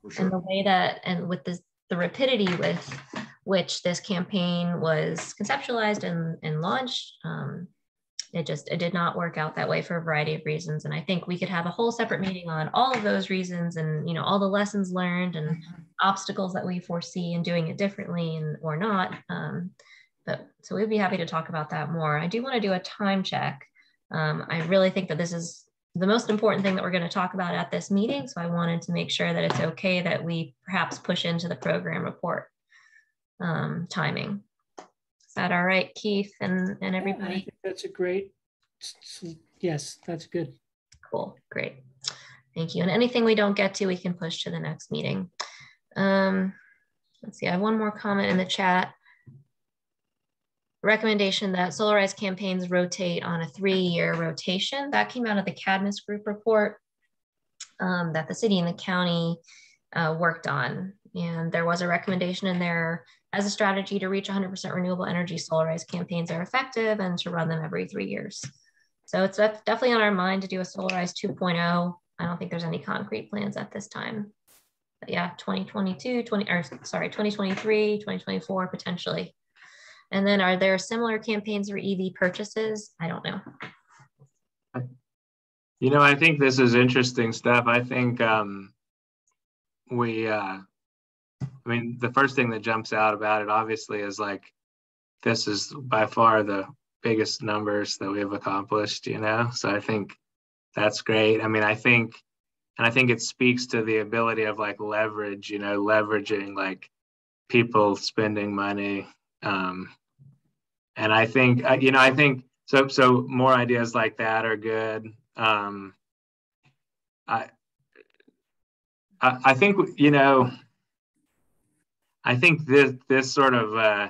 For sure. And the way that, and with this the rapidity with which this campaign was conceptualized and launched, it did not work out that way for a variety of reasons. And I think we could have a whole separate meeting on all of those reasons and, all the lessons learned and obstacles that we foresee in doing it differently or not. So we'd be happy to talk about that more. I do want to do a time check. I really think that this is the most important thing that we're going to talk about at this meeting. So I wanted to make sure that it's okay that we perhaps push into the program report timing. Is that all right, Keith and everybody? I think that's a great, yes, that's good. Cool, great. Thank you. And anything we don't get to, we can push to the next meeting. Let's see, I have one more comment in the chat. Recommendation that Solarize campaigns rotate on a 3-year rotation. That came out of the Cadmus Group report that the city and the county worked on. And there was a recommendation in there as a strategy to reach 100% renewable energy. Solarize campaigns are effective and to run them every 3 years. So it's definitely on our mind to do a Solarize 2.0. I don't think there's any concrete plans at this time. But yeah, 2023, 2024 potentially. And then are there similar campaigns for EV purchases? I don't know. I think this is interesting stuff. I think the first thing that jumps out about it obviously is like, this is by far the biggest numbers that we've accomplished, So I think that's great. I think it speaks to the ability of like leverage, leveraging like people spending money. And I think, so more ideas like that are good. I think, I think this sort of,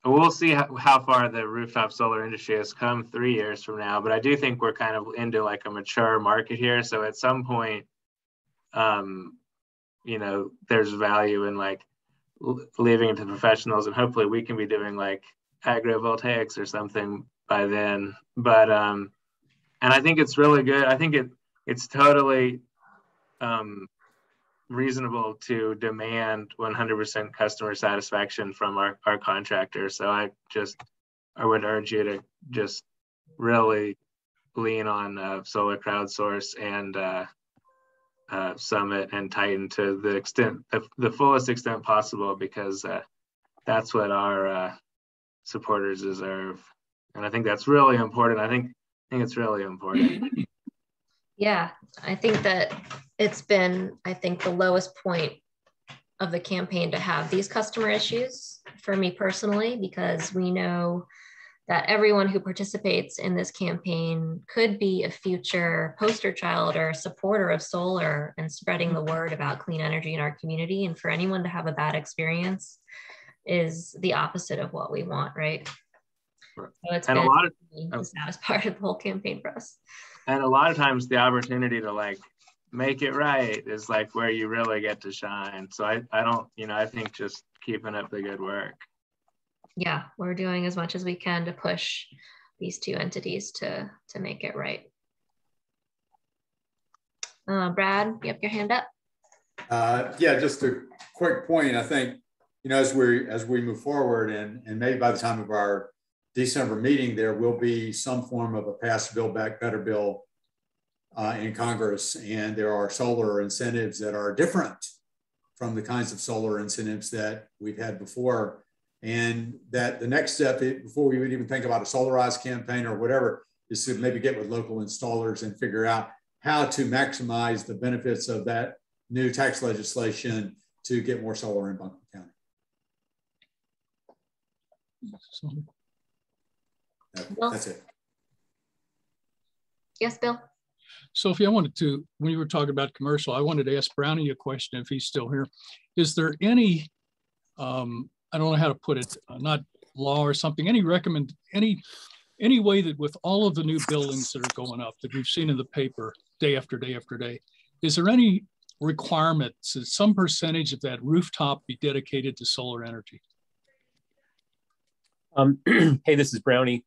we'll see how far the rooftop solar industry has come 3 years from now, but I do think we're kind of into like a mature market here. So at some point, there's value in like leaving it to professionals, and hopefully we can be doing like agrivoltaics or something by then. But and I think it's really good. I think it's totally reasonable to demand 100% customer satisfaction from our contractors. So I would urge you to just really lean on Solar Crowdsource and Summit and Titan to the extent, the fullest extent possible, because that's what our supporters deserve. And I think that's really important. I think it's really important. Yeah, I think that it's been, the lowest point of the campaign to have these customer issues for me personally, because we know that everyone who participates in this campaign could be a future poster child or supporter of solar and spreading the word about clean energy in our community. And for anyone to have a bad experience is the opposite of what we want, right? So it's been the saddest part of the whole campaign for us. And a lot of times the opportunity to like make it right is like where you really get to shine. So I don't, I think just keeping up the good work. Yeah, we're doing as much as we can to push these two entities to make it right. Brad, you have your hand up. Yeah, just a quick point. I think, as we move forward, and maybe by the time of our December meeting, there will be some form of a pass Build Back Better bill in Congress, and there are solar incentives that are different from the kinds of solar incentives that we've had before. And that the next step, before we would even think about a Solarize campaign or whatever, is to maybe get with local installers and figure out how to maximize the benefits of that new tax legislation to get more solar in Buncombe County. That's it. Yes, Bill. Sophie, I wanted to, when you were talking about commercial, I wanted to ask Brownie a question if he's still here. Is there any, I don't know how to put it, not law or something, any way that with all of the new buildings that are going up that we've seen in the paper day after day after day, is there any requirements that some percentage of that rooftop be dedicated to solar energy? Hey, this is Brownie.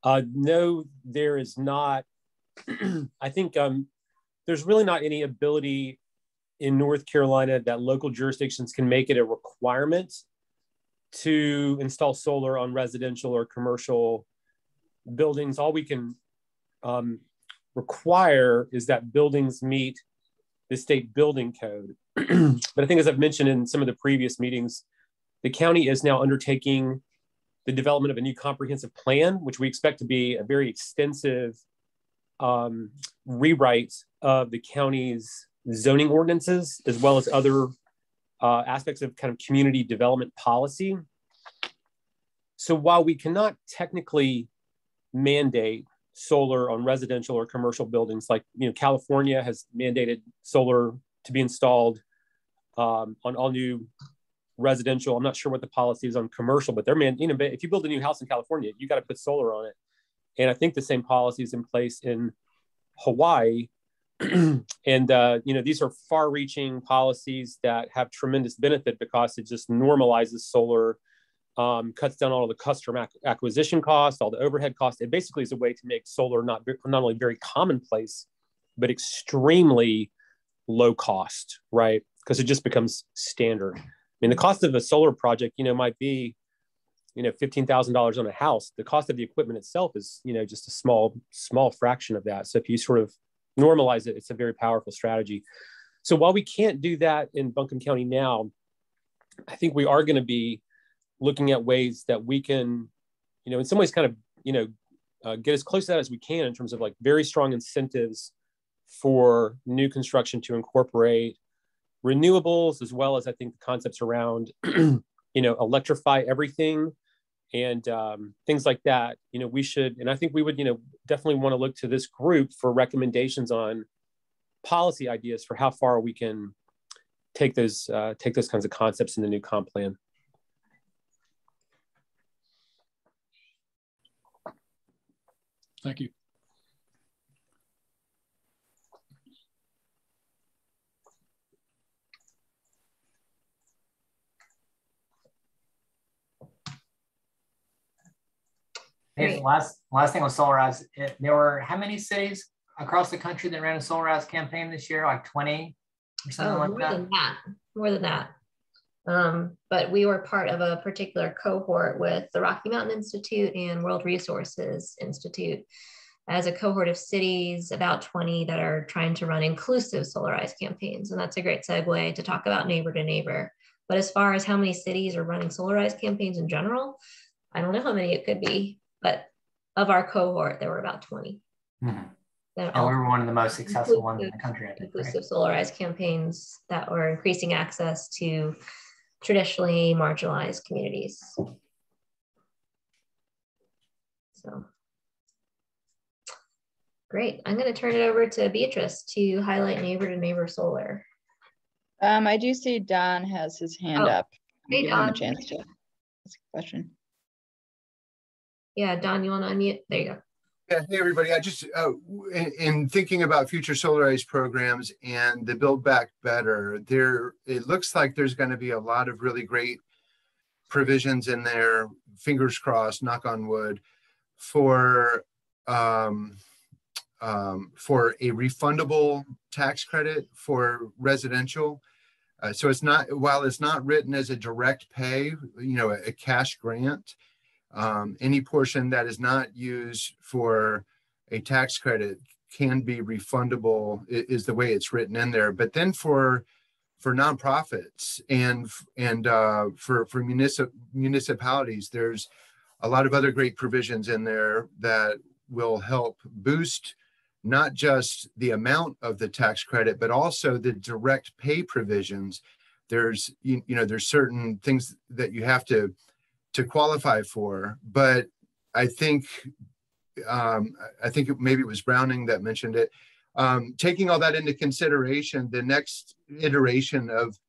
No, there is not. I think there's really not any ability in North Carolina that local jurisdictions can make it a requirement to install solar on residential or commercial buildings. All we can require is that buildings meet the state building code. But I think, as I've mentioned in some of the previous meetings, the county is now undertaking the development of a new comprehensive plan, which we expect to be a very extensive rewrite of the county's zoning ordinances, as well as other aspects of kind of community development policy. So while we cannot technically mandate solar on residential or commercial buildings, like, you know, California has mandated solar to be installed on all new residential. I'm not sure what the policy is on commercial, but if you build a new house in California, you got to put solar on it. And I think the same policy is in place in Hawaii. And, these are far-reaching policies that have tremendous benefit because it just normalizes solar, cuts down all of the customer acquisition costs, all the overhead costs. It basically is a way to make solar not only very commonplace, but extremely low cost, right? Because it just becomes standard. I mean, the cost of a solar project, might be, $15,000 on a house. The cost of the equipment itself is, just a small fraction of that. So if you sort of normalize it, it's a very powerful strategy. So while we can't do that in Buncombe County now, I think we are going to be looking at ways that we can, in some ways kind of, get as close to that as we can in terms of like very strong incentives for new construction to incorporate renewables, as well as I think the concepts around, electrify everything and things like that. We should, and I think we would, definitely want to look to this group for recommendations on policy ideas for how far we can take those kinds of concepts in the new comp plan. Thank you. Hey, last thing with Solarize, there were how many cities across the country that ran a Solarize campaign this year? Like 20 or something like that? More than that. But we were part of a particular cohort with the Rocky Mountain Institute and World Resources Institute as a cohort of cities, about 20 that are trying to run inclusive Solarize campaigns. And that's a great segue to talk about neighbor to neighbor. But as far as how many cities are running Solarize campaigns in general, I don't know how many it could be, but of our cohort, there were about 20. Mm-hmm. And we were one of the most successful ones in the country, I think. Inclusive Solarize campaigns that were increasing access to traditionally marginalized communities. So, great. I'm going to turn it over to Beatrice to highlight neighbor to neighbor solar. I do see Don has his hand up. Hey, give Don. him a chance to ask a question. Yeah, Don, you want to unmute? There you go. Yeah, hey everybody. I just, in thinking about future Solarize programs and the Build Back Better, it looks like there's going to be a lot of really great provisions in there, fingers crossed, knock on wood, for a refundable tax credit for residential. So it's not, while it's not written as a direct pay, a cash grant, any portion that is not used for a tax credit can be refundable, is the way it's written in there. But then for nonprofits and for municipalities, there's a lot of other great provisions in there that will help boost not just the amount of the tax credit, but also the direct pay provisions. There's there's certain things that you have to qualify for, but I think maybe it was Browning that mentioned it. Taking all that into consideration, the next iteration of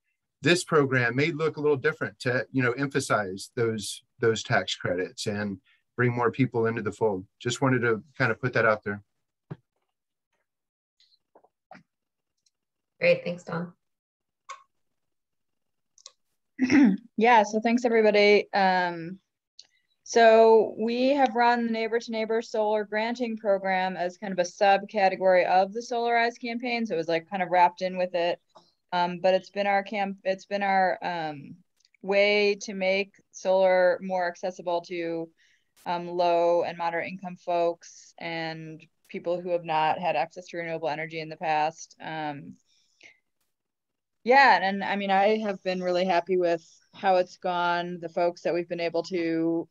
this program may look a little different to emphasize those tax credits and bring more people into the fold. Just wanted to kind of put that out there. Great, thanks, Don. Yeah, so thanks everybody. So we have run the Neighbor to Neighbor Solar Granting Program as kind of a subcategory of the Solarize campaign. So it was like kind of wrapped in with it. But it's been our way to make solar more accessible to low and moderate income folks and people who have not had access to renewable energy in the past. Yeah, and I mean, I have been really happy with how it's gone. The folks that we've been able to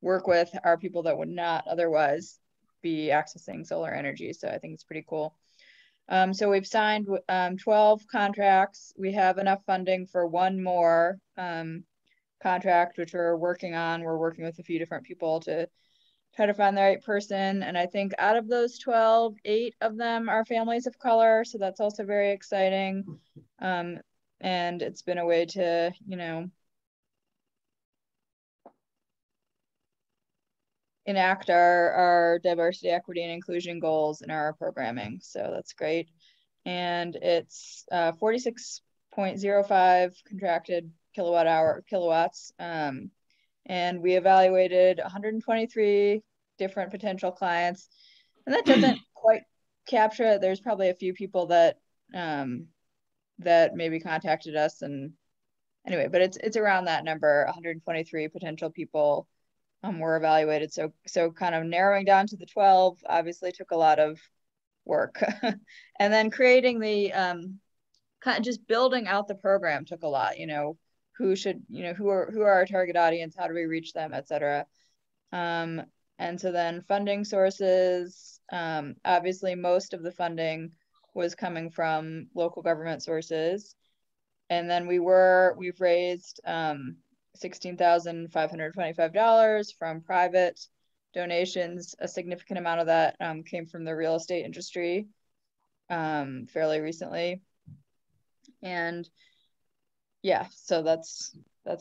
work with are people that would not otherwise be accessing solar energy. So I think it's pretty cool. So we've signed 12 contracts. We have enough funding for one more contract, which we're working on. We're working with a few different people to try to find the right person. And I think out of those 12, 8 of them are families of color. So that's also very exciting. And it's been a way to, you know, enact our diversity, equity, and inclusion goals in our programming. So that's great. And it's 46.05 contracted kilowatts. And we evaluated 123 different potential clients. And that doesn't quite capture it. There's probably a few people that that maybe contacted us, and anyway, but it's around that number. 123 potential people were evaluated. So kind of narrowing down to the 12 obviously took a lot of work. And then creating the kind of just building out the program took a lot, you know, who are our target audience, how do we reach them, etc. And so then funding sources, obviously most of the funding was coming from local government sources. And then we've raised $16,525 from private donations. A significant amount of that came from the real estate industry fairly recently. And yeah, so that's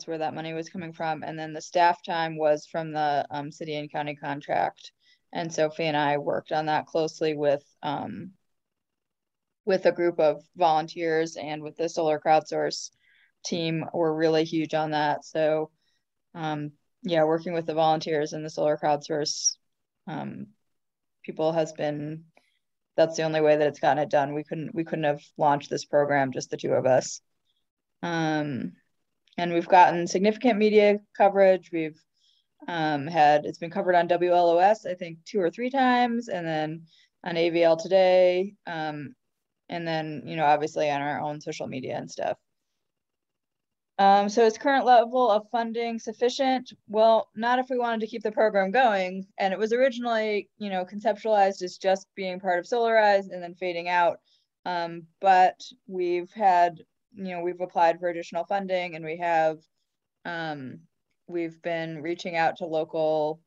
where that money was coming from. And then the staff time was from the city and county contract. And Sophie and I worked on that closely with a group of volunteers, and with the solar crowdsource team, we're really huge on that. So yeah, working with the volunteers and the solar crowdsource people that's the only way that it's gotten it done. We couldn't have launched this program, just the two of us. And we've gotten significant media coverage. We've it's been covered on WLOS, I think 2 or 3 times, and then on AVL Today, and then, you know, obviously on our own social media and stuff. So is current level of funding sufficient? Well, not if we wanted to keep the program going. And it was originally, you know, conceptualized as just being part of Solarize and then fading out. But we've had, you know, we've applied for additional funding, and we've been reaching out to local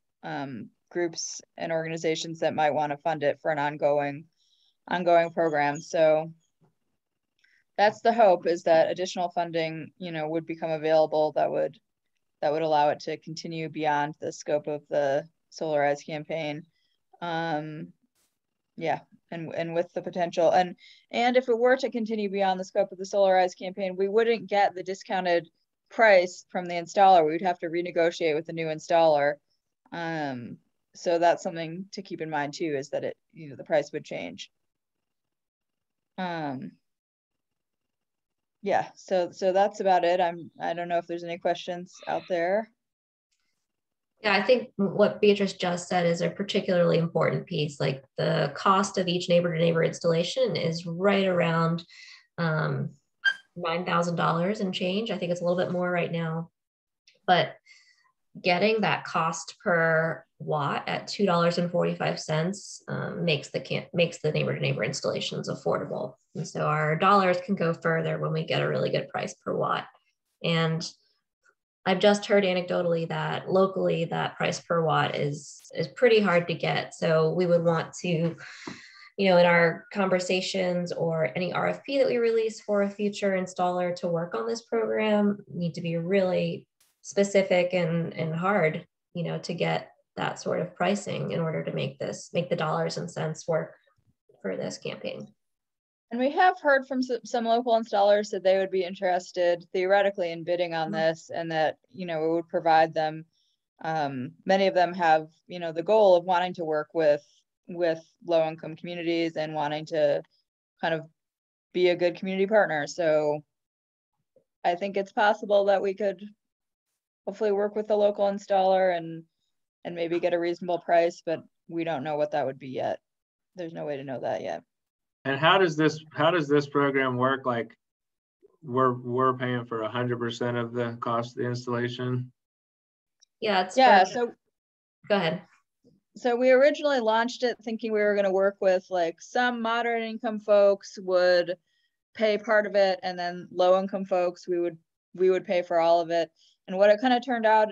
groups and organizations that might want to fund it for an ongoing program. So that's the hope, is that additional funding, you know, would become available that would allow it to continue beyond the scope of the Solarize campaign. Yeah, and with the potential, and if it were to continue beyond the scope of the Solarize campaign, we wouldn't get the discounted price from the installer. We would have to renegotiate with the new installer. So that's something to keep in mind too, is that it, you know, the price would change. Yeah, so that's about it. I don't know if there's any questions out there. Yeah, I think what Beatrice just said is a particularly important piece. Like, the cost of each neighbor-to-neighbor installation is right around $9,000 and change. I think it's a little bit more right now, but getting that cost per watt at $2.45 makes the neighbor-to-neighbor installations affordable. And so our dollars can go further when we get a really good price per watt. And I've just heard anecdotally that locally that price per watt is pretty hard to get. So we would want to, you know, in our conversations or any RFP that we release for a future installer to work on this program, need to be really specific and hard, you know, to get that sort of pricing in order to make the dollars and cents work for this campaign. And we have heard from some local installers that they would be interested theoretically in bidding on this, and that, you know, it would provide them, many of them have, you know, the goal of wanting to work with low income communities and wanting to kind of be a good community partner. So I think it's possible that we could hopefully work with the local installer and maybe get a reasonable price, but we don't know what that would be yet. There's no way to know that yet. And how does this program work? Like we're paying for 100% of the cost of the installation? Yeah, so go ahead. So we originally launched it thinking we were going to work with like some moderate income folks would pay part of it, and then low income folks we would pay for all of it. And what it kind of turned out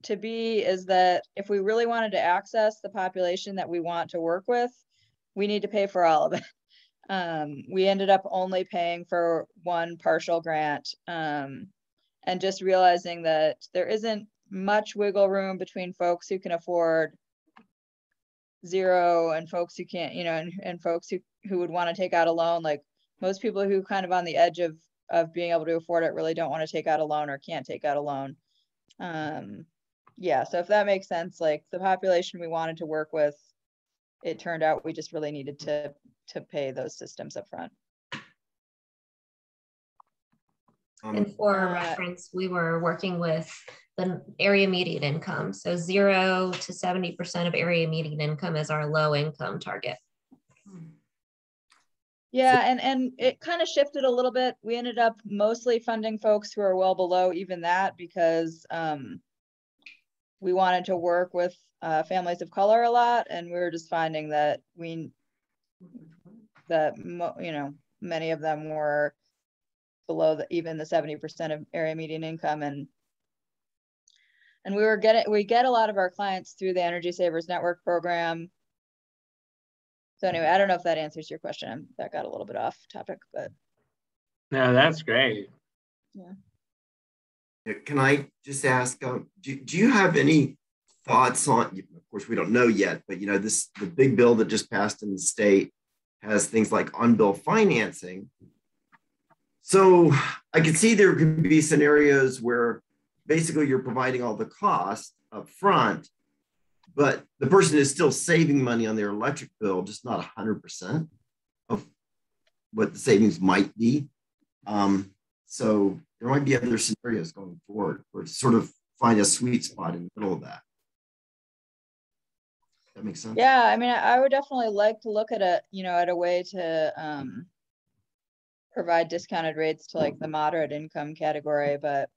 to be is that if we really wanted to access the population that we want to work with, we need to pay for all of it. We ended up only paying for one partial grant, and just realizing that there isn't much wiggle room between folks who can afford zero and folks who can't, and folks who would want to take out a loan. Like most people who kind of on the edge of being able to afford it really don't want to take out a loan or can't take out a loan. Yeah, so if that makes sense, like the population we wanted to work with, it turned out we just really needed to pay those systems up front. And for reference, we were working with the area median income. So 0 to 70% of area median income is our low income target. Yeah, and it kind of shifted a little bit. We ended up mostly funding folks who are well below even that because we wanted to work with families of color a lot, and we were just finding that many of them were below even the 70% of area median income, and we get a lot of our clients through the Energy Savers Network program. So anyway, I don't know if that answers your question. That got a little bit off topic, but no, that's great. Yeah. Can I just ask, do you have any thoughts on, of course we don't know yet, but the big bill that just passed in the state has things like on-bill financing. So I could see there could be scenarios where basically you're providing all the cost up front, but the person is still saving money on their electric bill, just not 100% of what the savings might be. So there might be other scenarios going forward where to sort of find a sweet spot in the middle of that. That makes sense? Yeah, I mean, I would definitely like to look at a way to provide discounted rates to like the moderate income category, but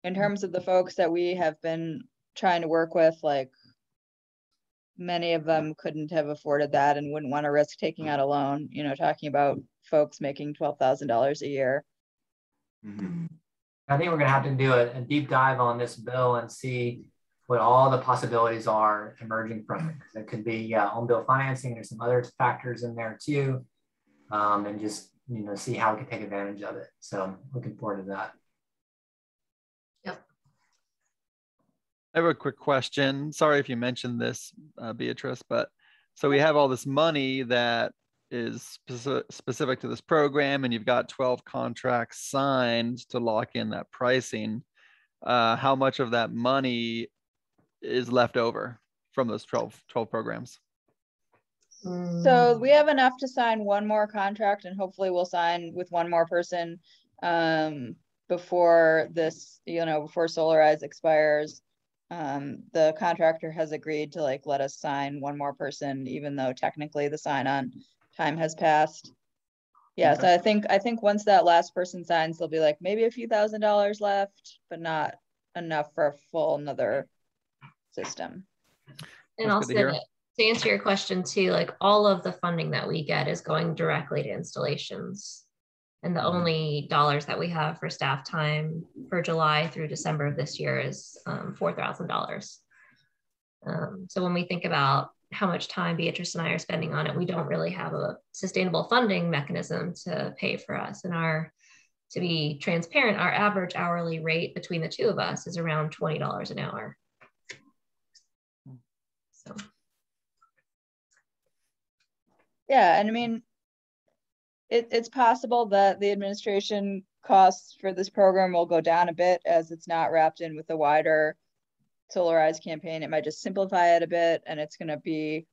in terms of the folks that we have been trying to work with, like many of them couldn't have afforded that and wouldn't want to risk taking out a loan, talking about folks making $12,000 a year. Mm-hmm. I think we're going to have to do a deep dive on this bill and see what all the possibilities are emerging from it. Because it could be on-bill financing. There's some other factors in there too, and just see how we can take advantage of it. So I'm looking forward to that. Yep. I have a quick question. Sorry if you mentioned this, Beatrice, but so we have all this money that is specific to this program, and you've got 12 contracts signed to lock in that pricing. How much of that money is left over from those 12 programs? So we have enough to sign one more contract, and hopefully we'll sign with one more person before this, before Solarize expires. The contractor has agreed to let us sign one more person, even though technically the sign-on time has passed. Yeah, okay. So I think once that last person signs, there'll be maybe a few $1,000s left, but not enough for a full another system. And also to answer your question too, all of the funding that we get is going directly to installations. And the only dollars that we have for staff time for July through December of this year is $4,000. So when we think about how much time Beatrice and I are spending on it, we don't really have a sustainable funding mechanism to pay for us. And to be transparent, our average hourly rate between the two of us is around $20 an hour. So. Yeah, and I mean, it's possible that the administration costs for this program will go down a bit as it's not wrapped in with the wider Solarize campaign. It might just simplify it a bit, and it's going to be,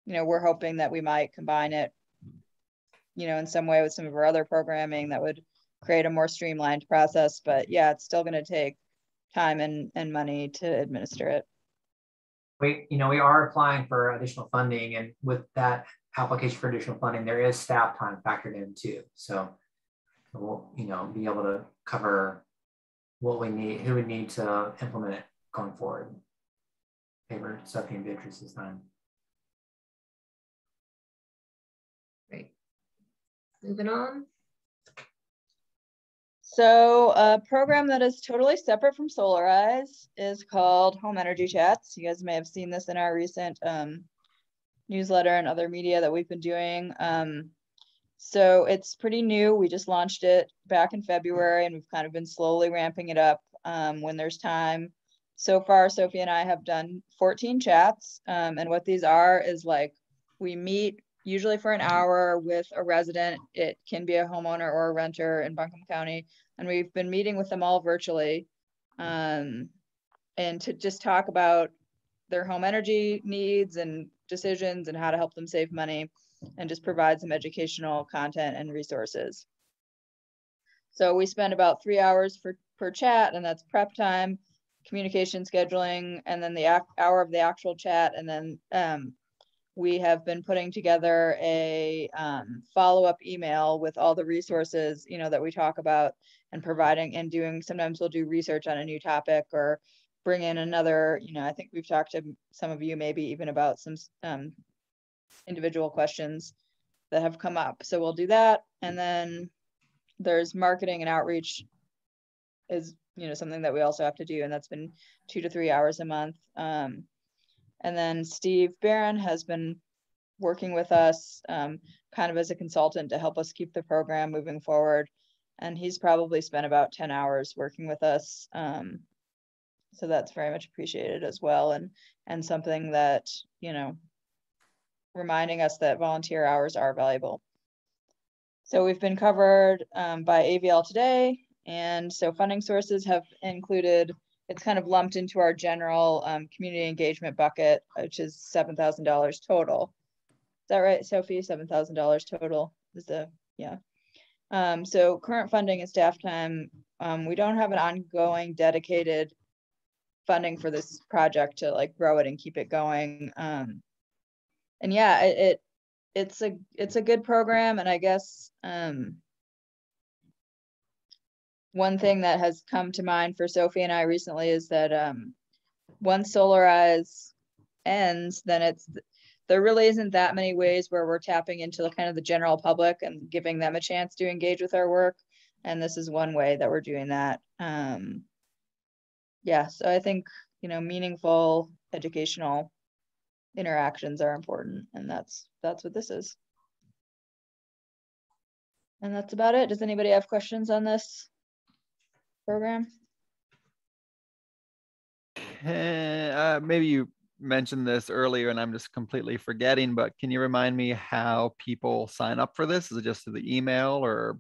we're hoping that we might combine it you know, in some way with some of our other programming that would create a more streamlined process. But yeah, it's still going to take time and money to administer it. We are applying for additional funding, and with that application for additional funding, there is staff time factored in too. So we'll, be able to cover what we need, who we need to implement it going forward. Favor Sophie and Beatrice's time. Great. Moving on. So a program that is totally separate from Solarize is called Home Energy Chats. You guys may have seen this in our recent newsletter and other media that we've been doing. So it's pretty new. We just launched it back in February, and we've kind of been slowly ramping it up when there's time. So far, Sophie and I have done 14 chats. And what these are is like, we meet usually for an hour with a resident. It can be a homeowner or a renter in Buncombe County. And we've been meeting with them all virtually and to just talk about their home energy needs and decisions and how to help them save money, and just provide some educational content and resources. So we spend about 3 hours per chat, and that's prep time, communication scheduling, and then the hour of the actual chat. And then we have been putting together a follow-up email with all the resources, that we talk about, and providing and doing. Sometimes we'll do research on a new topic or bring in another, I think we've talked to some of you maybe even about some individual questions that have come up. So we'll do that. And then there's marketing and outreach is, something that we also have to do. And that's been 2 to 3 hours a month. And then Steve Barron has been working with us kind of as a consultant to help us keep the program moving forward. And he's probably spent about 10 hours working with us. So that's very much appreciated as well. And something that, reminding us that volunteer hours are valuable. So we've been covered by AVL today. And so funding sources have included, it's kind of lumped into our general community engagement bucket, which is $7,000 total. Is that right, Sophie? $7,000 total is yeah. So current funding and staff time, we don't have an ongoing dedicated funding for this project to like grow it and keep it going. And yeah, it's a good program. And I guess one thing that has come to mind for Sophie and I recently is that once Solarize ends, then there really isn't that many ways where we're tapping into kind of the general public and giving them a chance to engage with our work. And this is one way that we're doing that. Yeah, so I think, meaningful educational interactions are important, and that's what this is. And that's about it. Does anybody have questions on this program? Maybe you mentioned this earlier and I'm just completely forgetting, but can you remind me how people sign up for this? Is it just through the email, or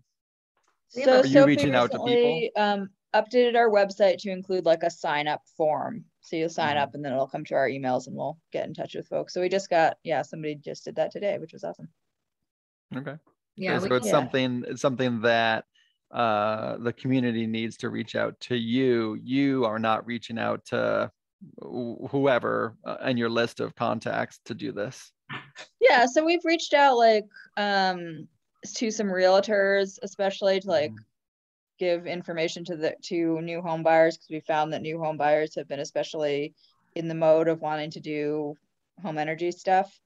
so are you reaching out to people? Updated our website to include like a sign up form. So you'll sign up and then it'll come to our emails and we'll get in touch with folks. So we just got, somebody just did that today, which was awesome. Okay. Yeah. So it's something that the community needs to reach out to you. You are not reaching out to whoever in your list of contacts to do this. Yeah. So we've reached out to some realtors, especially to like give information to new home buyers, because we found that new home buyers have been especially in the mode of wanting to do home energy stuff.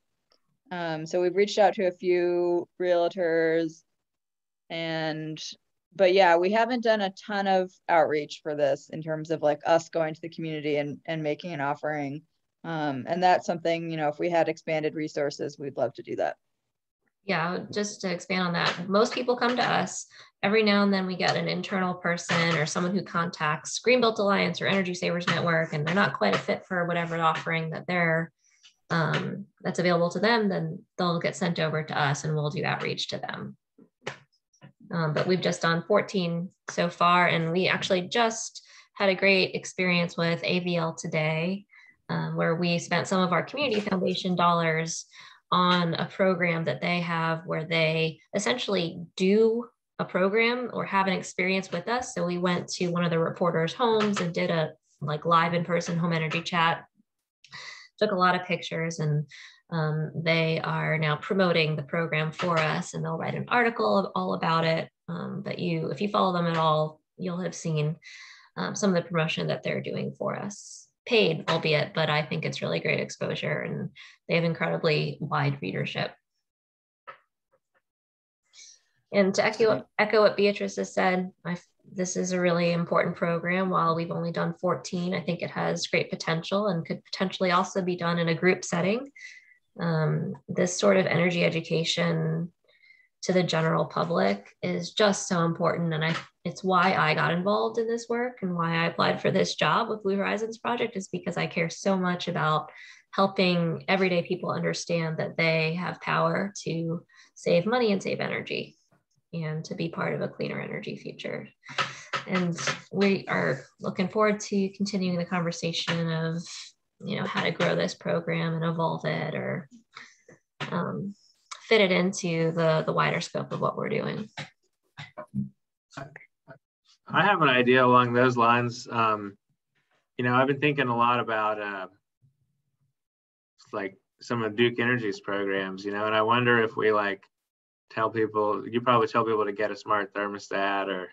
So we've reached out to a few realtors, but yeah, we haven't done a ton of outreach for this in terms of like us going to the community and making an offering. And that's something, if we had expanded resources, we'd love to do that. Yeah, just to expand on that, most people come to us. Every now and then we get an internal person or someone who contacts Greenbelt Alliance or Energy Savers Network, and they're not quite a fit for whatever offering that that's available to them. Then they'll get sent over to us and we'll do outreach to them. But we've just done 14 so far, and we actually just had a great experience with AVL today, where we spent some of our community foundation dollars on a program that they have where they essentially do a program or have an experience with us. So we went to one of the reporters' homes and did a like live in-person home energy chat, took a lot of pictures, and they are now promoting the program for us, and they'll write an article all about it. But if you follow them at all, you'll have seen some of the promotion that they're doing for us, paid albeit, but I think it's really great exposure, and they have incredibly wide readership. And to echo what Beatrice has said, this is a really important program. While we've only done 14, I think it has great potential and could potentially also be done in a group setting. This sort of energy education to the general public is just so important. And it's why I got involved in this work and why I applied for this job with Blue Horizons Project, is because I care so much about helping everyday people understand that they have power to save money and save energy, and to be part of a cleaner energy future. And we are looking forward to continuing the conversation of, how to grow this program and evolve it, or fit it into the wider scope of what we're doing. I have an idea along those lines. I've been thinking a lot about like some of Duke Energy's programs, and I wonder if we tell people, you probably tell people to get a smart thermostat, or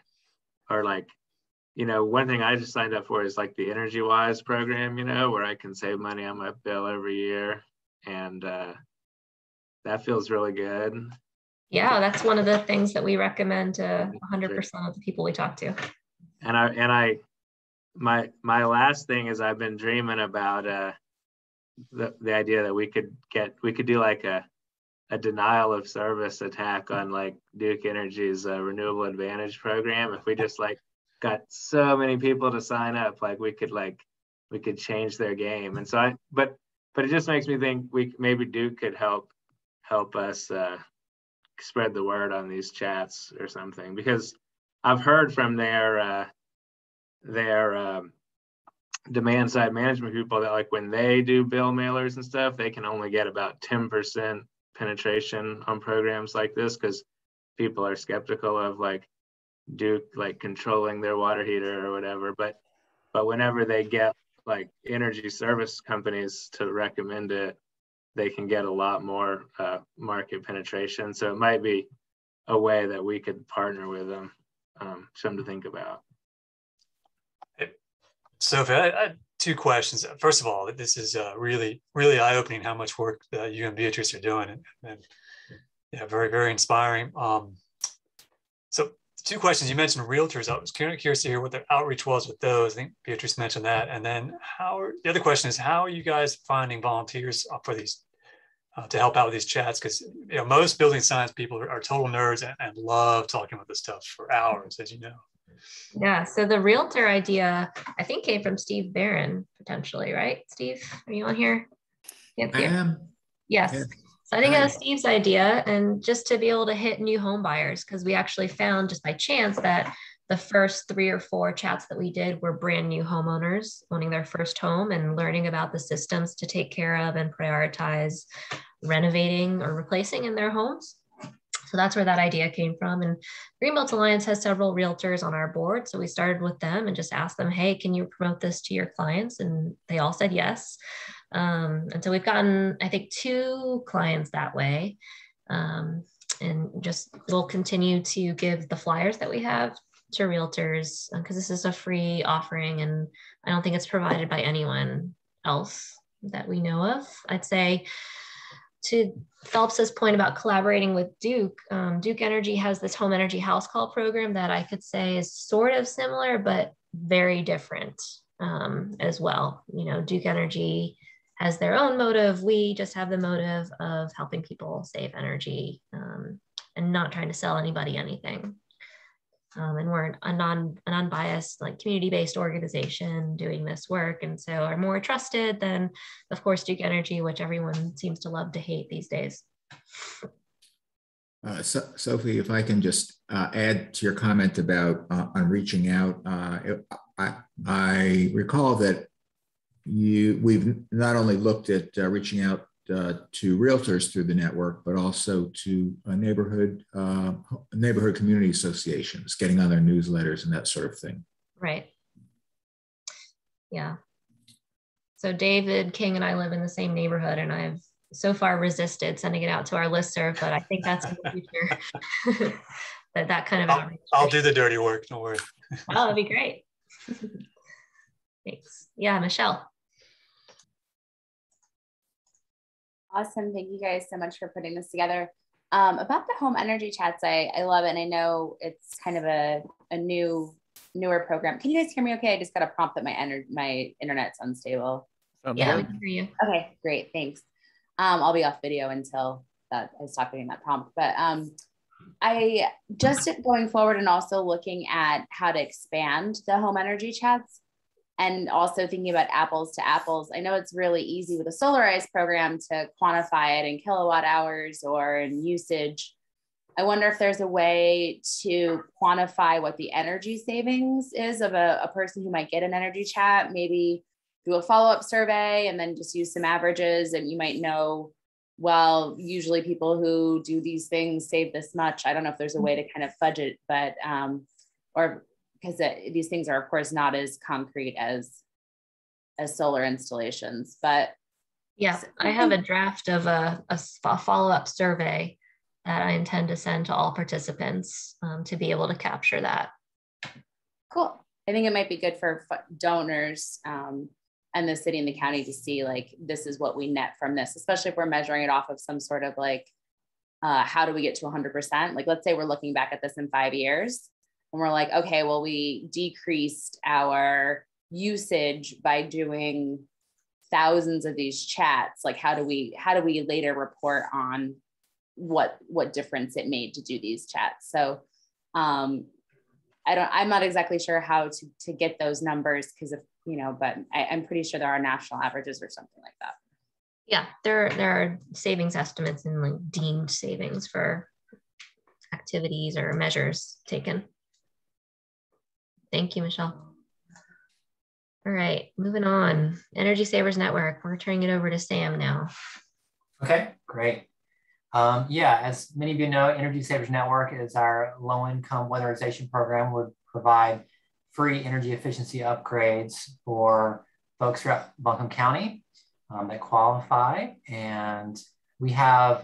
one thing I just signed up for is like the Energy Wise program, where I can save money on my bill every year. And that feels really good. Yeah, that's one of the things that we recommend to 100% of the people we talk to. And my last thing is I've been dreaming about the idea that we could do like a denial of service attack on like Duke Energy's Renewable Advantage program. If we just got so many people to sign up, we could change their game. And so but it just makes me think maybe Duke could help us spread the word on these chats or something, because I've heard from their demand side management people that when they do bill mailers and stuff, they can only get about 10% penetration on programs like this, because people are skeptical of Duke controlling their water heater or whatever. But whenever they get energy service companies to recommend it, they can get a lot more market penetration. So it might be a way that we could partner with them. Something to think about. Sophie, I had two questions. First of all, this is really, really eye-opening how much work that you and Beatrice are doing, and yeah, very, very inspiring. So two questions. You mentioned realtors. I was curious to hear what the outreach was with those. I think Beatrice mentioned that. And then the other question is, how are you guys finding volunteers for these to help out with these chats? Because most building science people are total nerds and love talking about this stuff for hours, as you know. Yeah, so the realtor idea, I think, came from Steve Barron, potentially, right? Steve, are you on here? I am. Yes. Yeah. So I think that was Steve's idea, and just to be able to hit new home buyers, because we actually found just by chance that the first 3 or 4 chats that we did were brand new homeowners owning their first home and learning about the systems to take care of and prioritize renovating or replacing in their homes. So that's where that idea came from. And Greenbelt Alliance has several realtors on our board. So we started with them and just asked them, hey, can you promote this to your clients? And they all said yes. And so we've gotten, I think, 2 clients that way. And just we'll continue to give the flyers that we have to realtors, because this is a free offering and I don't think it's provided by anyone else that we know of. I'd say, to Phelps's point about collaborating with Duke, Duke Energy has this home energy house call program that I could say is sort of similar, but very different as well. Duke Energy has their own motive. We just have the motive of helping people save energy and not trying to sell anybody anything. And we're an unbiased, community-based organization doing this work, and so are more trusted than, of course, Duke Energy, which everyone seems to love to hate these days. Sophie, if I can just add to your comment about on reaching out, I recall that we've not only looked at reaching out to realtors through the network, but also to neighborhood community associations, getting on their newsletters and that sort of thing. Right. Yeah. So David King and I live in the same neighborhood, and I've so far resisted sending it out to our listserv, but I think that's in the future. that kind of outreach. I'll do the dirty work. Don't worry. Oh, that'd be great. Thanks. Yeah, Michelle. Awesome. Thank you guys so much for putting this together. About the home energy chats, I love it. And I know it's kind of a newer program. Can you guys hear me okay? I just got a prompt that my internet's unstable. Yeah, we can hear you. Okay, great. Thanks. I'll be off video until I stop getting that prompt. But I just going forward and also looking at how to expand the home energy chats and also thinking about apples to apples. I know it's really easy with a Solarize program to quantify it in kilowatt hours or in usage. I wonder if there's a way to quantify what the energy savings is of a person who might get an energy chat, maybe do a follow-up survey and then just use some averages, and you might know, well, usually people who do these things save this much. I don't know if there's a way to kind of fudge it, but, or because these things are of course not as concrete as solar installations, but. Yeah, I have a draft of a follow-up survey that I intend to send to all participants to be able to capture that. Cool. I think it might be good for donors and the city and the county to see, like, this is what we net from this, especially if we're measuring it off of some sort of like, how do we get to 100%? Like, let's say we're looking back at this in 5 years and we're like, okay, well, we decreased our usage by doing thousands of these chats. Like, how do we later report on what difference it made to do these chats? So I'm not exactly sure how to get those numbers because of, but I'm pretty sure there are national averages or something like that. Yeah, there are savings estimates and like deemed savings for activities or measures taken. Thank you, Michelle. All right, moving on. Energy Savers Network. We're turning it over to Sam now. Okay, great. Yeah, as many of you know, Energy Savers Network is our low-income weatherization program. We provide free energy efficiency upgrades for folks throughout Buncombe County that qualify. And we have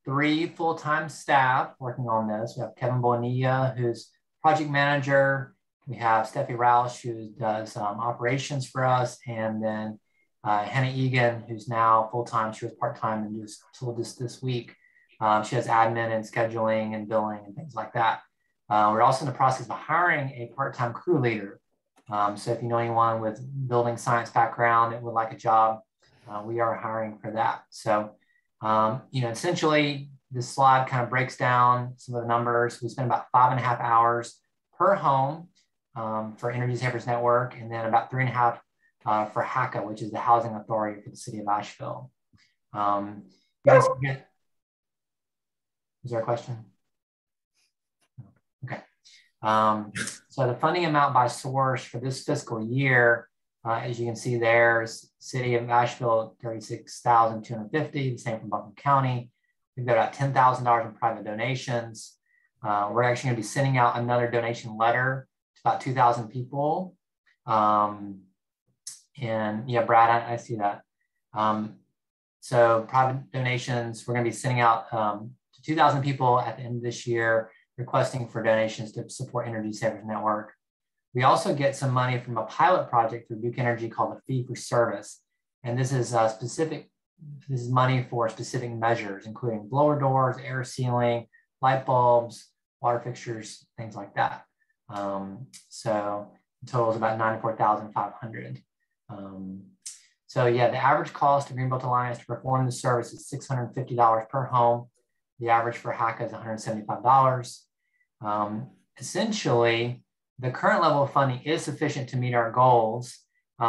3 full-time staff working on this. We have Kevin Bonilla, who's project manager. We have Steffi Roush, who does operations for us. And then Hannah Egan, who's now full-time. She was part-time and just told us this week. She has admin and scheduling and billing and things like that. We're also in the process of hiring a part-time crew leader. So if you know anyone with building science background that would like a job, we are hiring for that. So, essentially this slide kind of breaks down some of the numbers. We spend about 5.5 hours per home for Energy Savers Network, and then about 3.5 for HACA, which is the Housing Authority for the City of Asheville. Is there a question? Okay. So the funding amount by source for this fiscal year, as you can see there's City of Asheville, $36,250, the same from Buncombe County. We've got about $10,000 in private donations. We're actually gonna be sending out another donation letter to about 2,000 people. And yeah, Brad, I see that. So private donations, we're gonna be sending out to 2,000 people at the end of this year, requesting for donations to support Energy Savers Network. We also get some money from a pilot project through Duke Energy called the Fee for Service. And this is this is money for specific measures, including blower doors, air sealing, light bulbs, water fixtures, things like that. So the total is about $94,500. So yeah, the average cost to Greenbelt Alliance to perform the service is $650 per home. The average for HACA is $175. Essentially, the current level of funding is sufficient to meet our goals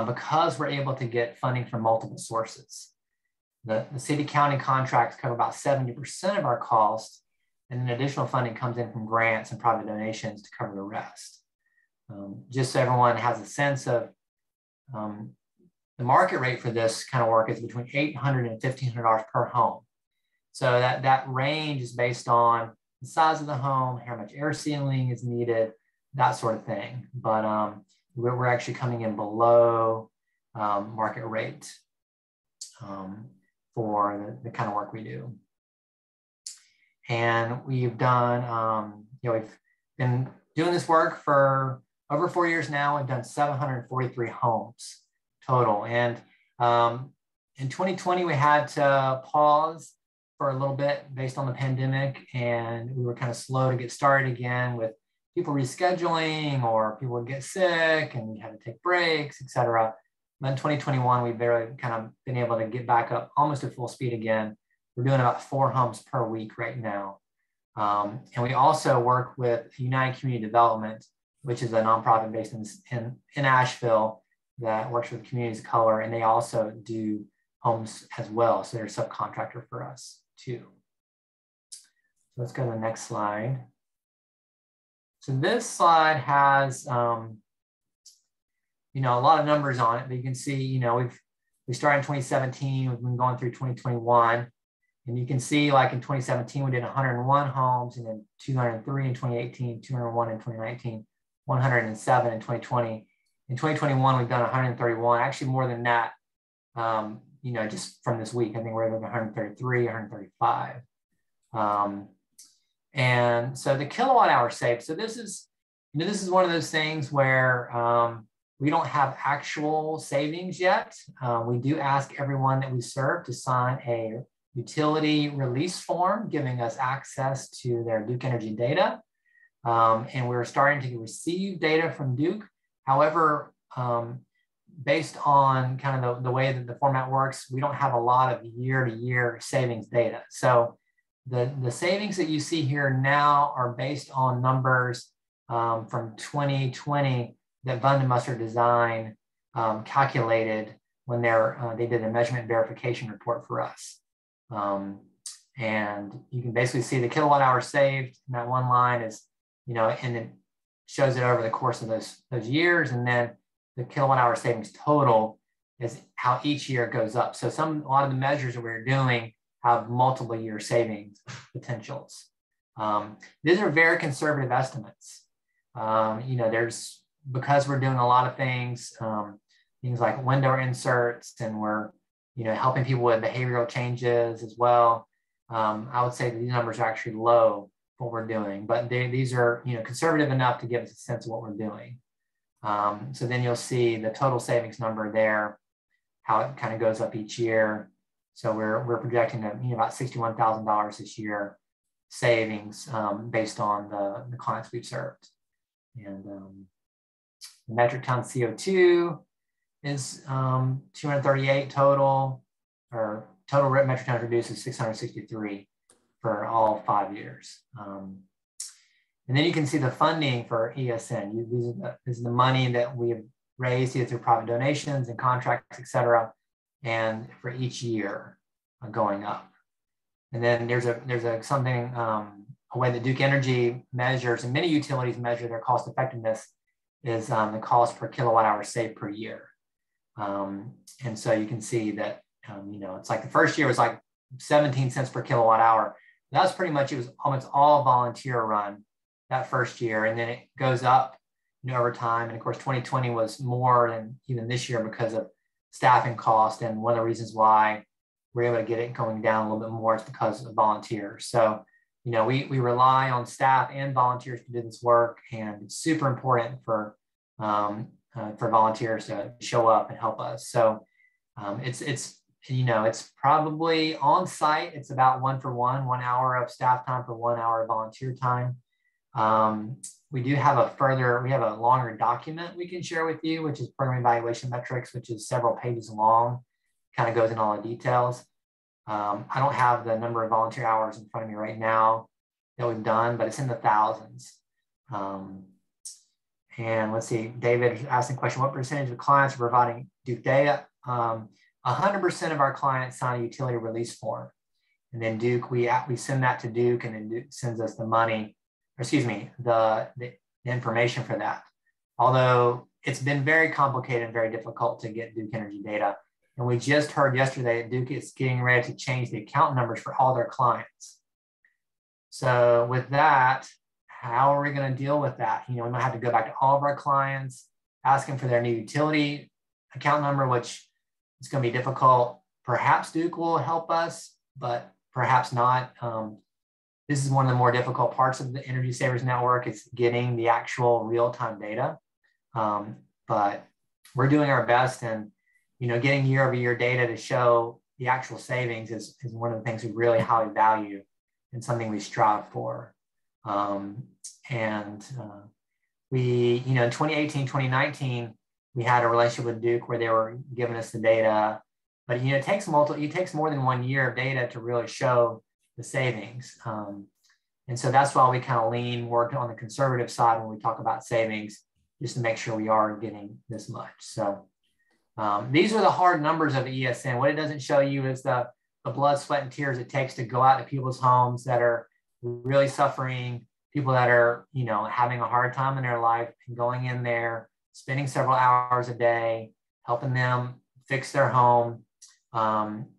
because we're able to get funding from multiple sources. The city-county contracts cover about 70% of our costs, and then additional funding comes in from grants and private donations to cover the rest. Just so everyone has a sense of the market rate for this kind of work is between $800 and $1,500 per home. So that range is based on the size of the home, how much air sealing is needed, that sort of thing. But we're actually coming in below market rate for the kind of work we do. And we've done, we've been doing this work for over 4 years now. We've done 743 homes total. And in 2020, we had to pause for a little bit based on the pandemic, and we were kind of slow to get started again with people rescheduling, or people would get sick and we had to take breaks, et cetera. But in 2021, we've really kind of been able to get back up almost at full speed again. We're doing about 4 homes per week right now. And we also work with United Community Development, which is a nonprofit based in Asheville that works with communities of color, and they also do homes as well. So they're a subcontractor for us too. So let's go to the next slide. So this slide has, a lot of numbers on it, but you can see, we started in 2017, we've been going through 2021. And you can see, like in 2017, we did 101 homes, and then 203 in 2018, 201 in 2019, 107 in 2020. In 2021, we've done 131, actually more than that, just from this week. I think we're at 133, 135. And so the kilowatt hour saved. So this is one of those things where we don't have actual savings yet. We do ask everyone that we serve to sign a utility release form, giving us access to their Duke Energy data. And we're starting to receive data from Duke. However, based on kind of the way that the format works, we don't have a lot of year-to-year savings data. So the savings that you see here now are based on numbers from 2020 that Bundemuster Design calculated when they did a measurement verification report for us. And you can basically see the kilowatt hour saved in that one line is, and it shows it over the course of those years. And then the kilowatt hour savings total is how each year goes up. So a lot of the measures that we're doing have multiple year savings potentials. These are very conservative estimates. Because we're doing a lot of things like window inserts, and we're helping people with behavioral changes as well. I would say that these numbers are actually low for what we're doing, but these are conservative enough to give us a sense of what we're doing. So then you'll see the total savings number there, how it kind of goes up each year. So we're projecting about $61,000 this year savings based on the clients we've served. And the metric ton CO2 is 238 total, or total metric tons reduced is 663 for all 5 years. And then you can see the funding for ESN. This is the money that we have raised either through private donations and contracts, et cetera, and for each year going up. And then there's a way that Duke Energy measures, and many utilities measure their cost effectiveness, is the cost per kilowatt hour saved per year. And so you can see that, it's like the first year was like 17 cents per kilowatt hour. That's pretty much, it was almost all volunteer run that first year. And then it goes up over time. And of course, 2020 was more than even this year because of staffing cost. And one of the reasons why we're able to get it going down a little bit more is because of volunteers. So, we rely on staff and volunteers to do this work, and it's super important for volunteers to show up and help us. So it's probably on site. It's about 1-for-1, 1 hour of staff time for 1 hour of volunteer time. We have a longer document we can share with you, which is program evaluation metrics, which is several pages long, kind of goes in all the details. I don't have the number of volunteer hours in front of me right now that we've done, but it's in the thousands. And let's see, David asked the question, what percentage of clients are providing Duke data? 100% of our clients sign a utility release form. And then Duke, we send that to Duke, and then Duke sends us the information for that. Although it's been very complicated and very difficult to get Duke Energy data. And we just heard yesterday that Duke is getting ready to change the account numbers for all their clients. So with that, how are we going to deal with that? We might have to go back to all of our clients, asking for their new utility account number, which is going to be difficult. Perhaps Duke will help us, but perhaps not. This is one of the more difficult parts of the Energy Savers Network. It's getting the actual real-time data. But we're doing our best, and getting year-over-year data to show the actual savings is one of the things we really highly value and something we strive for. We, in 2018, 2019, we had a relationship with Duke where they were giving us the data, but it takes more than 1 year of data to really show the savings. And so that's why we kind of work on the conservative side when we talk about savings, just to make sure we are getting this much. So these are the hard numbers of ESN. What it doesn't show you is the blood, sweat, and tears it takes to go out to people's homes that are really suffering, people that are, having a hard time in their life, and going in there, spending several hours a day, helping them fix their home.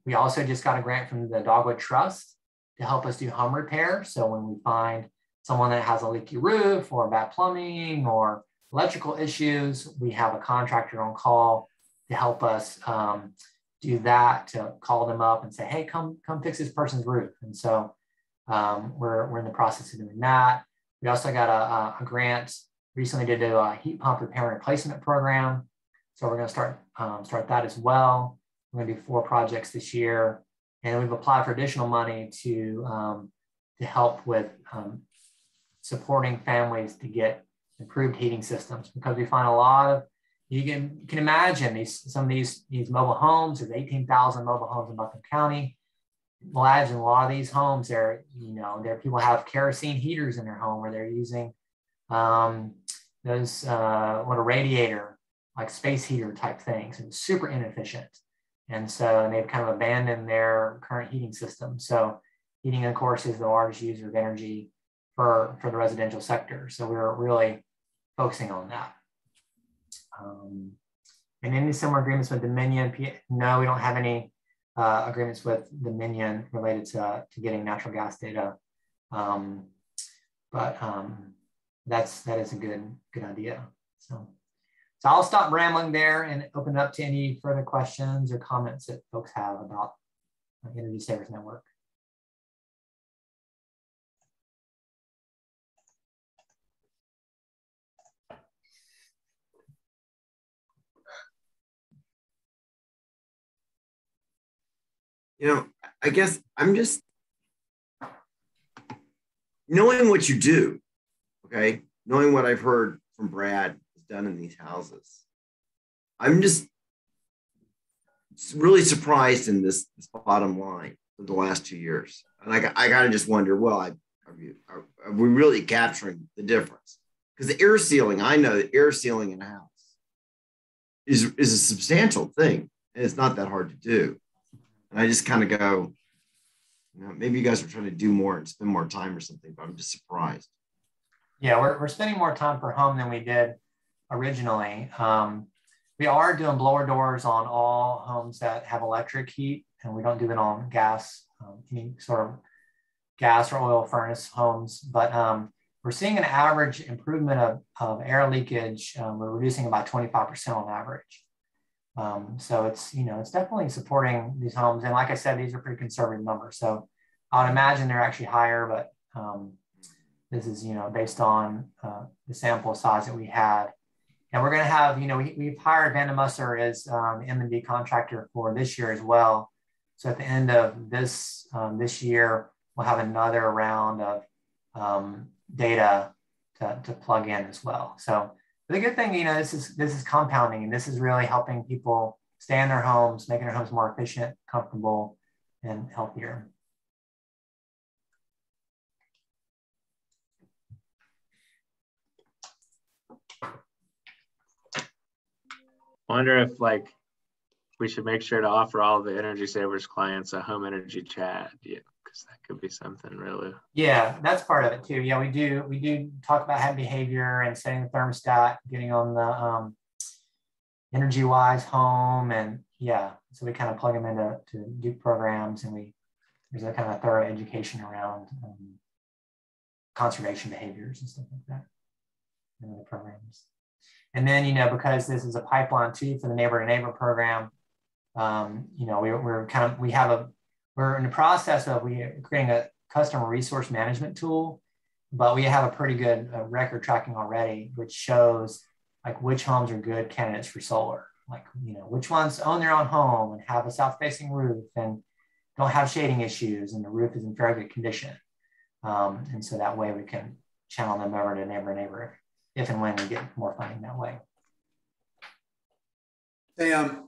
We also just got a grant from the Dogwood Trust to help us do home repair. So when we find someone that has a leaky roof or bad plumbing or electrical issues, we have a contractor on call to help us do that, to call them up and say, hey, come fix this person's roof. And so we're in the process of doing that. We also got a grant recently to do a heat pump repair and replacement program. So we're going to start that as well. We're going to do 4 projects this year, and we've applied for additional money to help with supporting families to get improved heating systems, because we find a lot of, you can imagine some of these mobile homes. There's 18,000 mobile homes in Buncombe County. Imagine a lot of these homes, there people have kerosene heaters in their home, where they're using a radiator, like space heater type things, and super inefficient. And so they've kind of abandoned their current heating system. So heating, of course, is the largest user of energy for the residential sector. So we're really focusing on that. And any similar agreements with Dominion? No, we don't have any agreements with Dominion related to getting natural gas data. But that is a good idea. So I'll stop rambling there and open it up to any further questions or comments that folks have about the Energy Savers Network. I guess I'm just knowing what you do, okay? Knowing what I've heard from Brad has done in these houses. I'm just really surprised in this bottom line for the last 2 years. And I kind of just wonder, well, are we really capturing the difference? Because the air sealing, I know that air sealing in a house is a substantial thing, and it's not that hard to do. And I just kind of go, maybe you guys are trying to do more and spend more time or something, but I'm just surprised. Yeah, we're spending more time per home than we did originally. We are doing blower doors on all homes that have electric heat, and we don't do it on gas, any sort of gas or oil furnace homes. But we're seeing an average improvement of air leakage. We're reducing about 25% on average. So it's definitely supporting these homes. And like I said, these are pretty conservative numbers. So I would imagine they're actually higher, but this is, based on the sample size that we had. And we're going to have, we've hired Van de Musser as M&D contractor for this year as well. So at the end of this year, we'll have another round of data to plug in as well. So the good thing, this is compounding, and this is really helping people stay in their homes, making their homes more efficient, comfortable, and healthier. I wonder if we should make sure to offer all the Energy Savers clients a home energy chat. Yeah, because that could be something really. Yeah, that's part of it too. Yeah, we do talk about habit behavior and setting the thermostat, getting on energy-wise, home, and yeah. So we kind of plug them into do programs, and there's a kind of a thorough education around conservation behaviors and stuff like that in the programs. And then, because this is a pipeline too for the neighbor to neighbor program, we're in the process of creating a customer resource management tool, but we have a pretty good record tracking already, which shows like which homes are good candidates for solar, like, which ones own their own home and have a south-facing roof and don't have shading issues and the roof is in very good condition. And so that way we can channel them over to neighbor if and when we get more funding that way. Sam,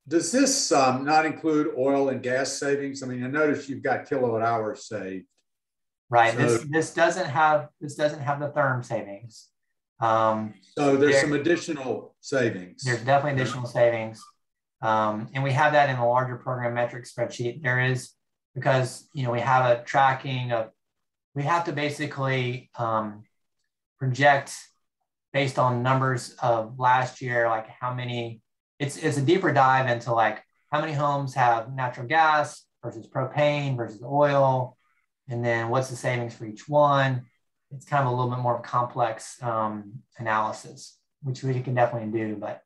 does this not include oil and gas savings? I mean, I noticed you've got kilowatt hours saved. Right. So, this doesn't have the therm savings. So there's some additional savings. There's definitely additional savings. And we have that in the larger program metric spreadsheet. There is, because we have a tracking of, we have to basically project based on numbers of last year, like how many. It's a deeper dive into like how many homes have natural gas versus propane versus oil, and then what's the savings for each one. It's kind of a little bit more complex analysis, which we can definitely do, but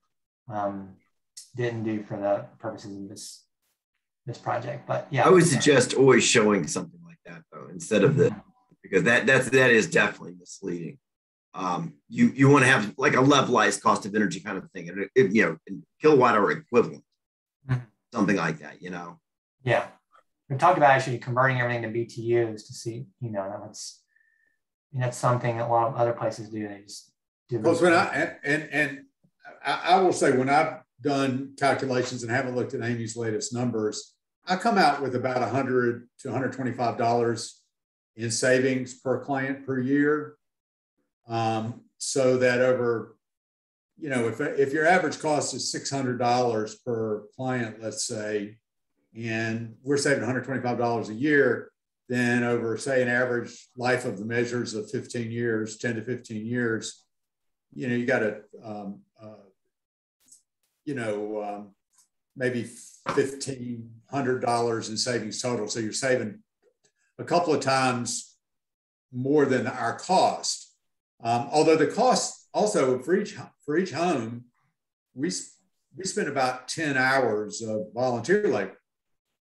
didn't do for the purposes of this project. But yeah, I would suggest always showing something like that though, instead of because that is definitely misleading. You want to have like a levelized cost of energy kind of thing, and in kilowatt hour equivalent, something like that. Yeah, we've talked about actually converting everything to BTUs to see, that's something a lot of other places do. They just do. Because I will say, when I've done calculations and haven't looked at Amy's latest numbers, I come out with about $100 to $125 in savings per client per year. So that over, if your average cost is $600 per client, let's say, and we're saving $125 a year, then over, say, an average life of the measures of 15 years, 10 to 15 years, you got to, maybe $1,500 in savings total. So you're saving a couple of times more than our cost. Although the cost also for each home, we spend about 10 hours of volunteer labor,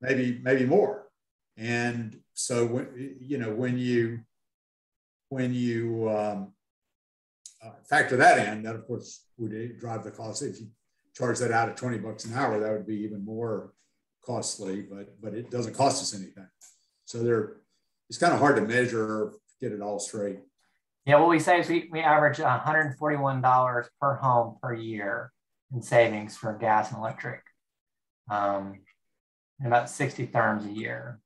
maybe more. And so when you factor that in, that of course would drive the cost. If you charge that out at $20 an hour, that would be even more costly. But it doesn't cost us anything. So it's kind of hard to measure or get it all straight. Yeah, what we say is we average $141 per home per year in savings for gas and electric, and about 60 therms a year.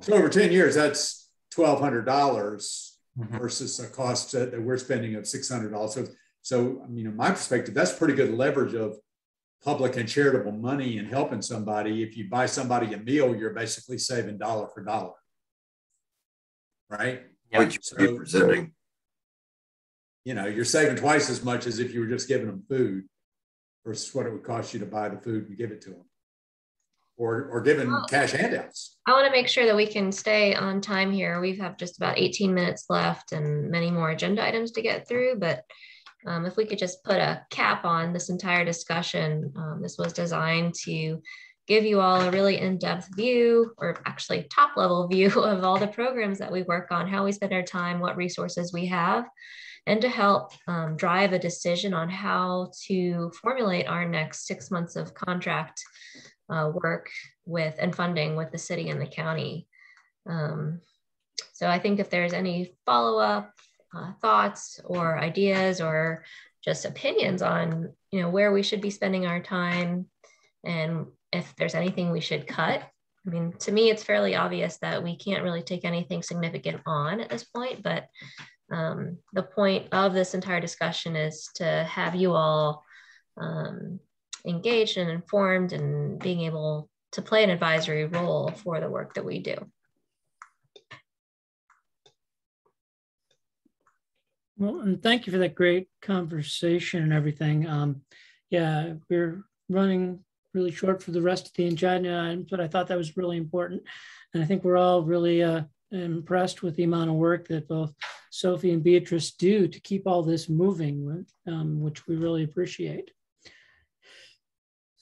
So over 10 years, that's $1,200 versus a cost that we're spending of $600. So in my perspective, that's pretty good leverage of public and charitable money and helping somebody. If you buy somebody a meal, you're basically saving dollar for dollar, right? Yeah. Which you're presenting. You're saving twice as much as if you were just giving them food versus what it would cost you to buy the food and give it to them, or giving cash handouts. I want to make sure that we can stay on time here. We have just about 18 minutes left and many more agenda items to get through, but if we could just put a cap on this entire discussion. This was designed to give you all a really in-depth view, or actually top-level view, of all the programs that we work on, how we spend our time, what resources we have, and to help drive a decision on how to formulate our next 6 months of contract work with and funding with the city and the county. So I think if there's any follow-up thoughts or ideas or just opinions on where we should be spending our time, and if there's anything we should cut. I mean, to me, it's fairly obvious that we can't really take anything significant on at this point, but the point of this entire discussion is to have you all engaged and informed and being able to play an advisory role for the work that we do. Well, and thank you for that great conversation and everything. yeah, we're running really short for the rest of the agenda items, but I thought that was really important. And I think we're all really impressed with the amount of work that both Sophie and Beatrice do to keep all this moving, which we really appreciate.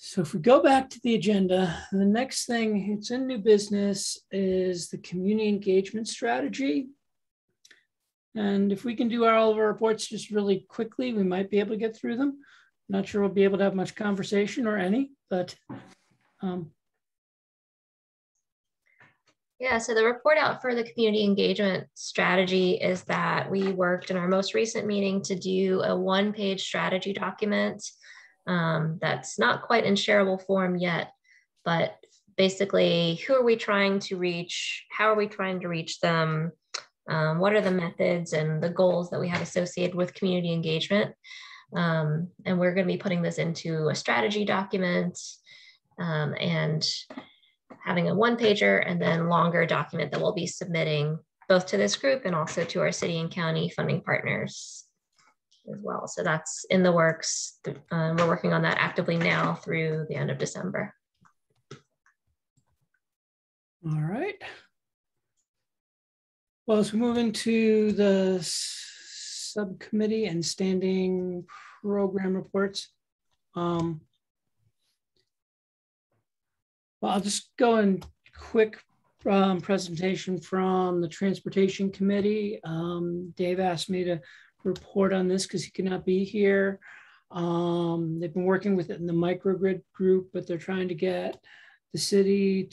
So if we go back to the agenda, the next thing, it's in new business, is the community engagement strategy. And if we can do all of our reports just really quickly, we might be able to get through them. Not sure we'll be able to have much conversation or any, but. Yeah, so the report out for the community engagement strategy is that we worked in our most recent meeting to do a one-page strategy document that's not quite in shareable form yet, but basically who are we trying to reach? How are we trying to reach them? What are the methods and the goals that we have associated with community engagement? And we're going to be putting this into a strategy document and having a one-pager and then longer document that we'll be submitting both to this group and also to our city and county funding partners as well. So that's in the works. We're working on that actively now through the end of December. All right. Well, as we move into the subcommittee and standing program reports, well, I'll just go in quick presentation from the Transportation Committee. Dave asked me to report on this because he could not be here. They've been working with it in the microgrid group, but they're trying to get the city's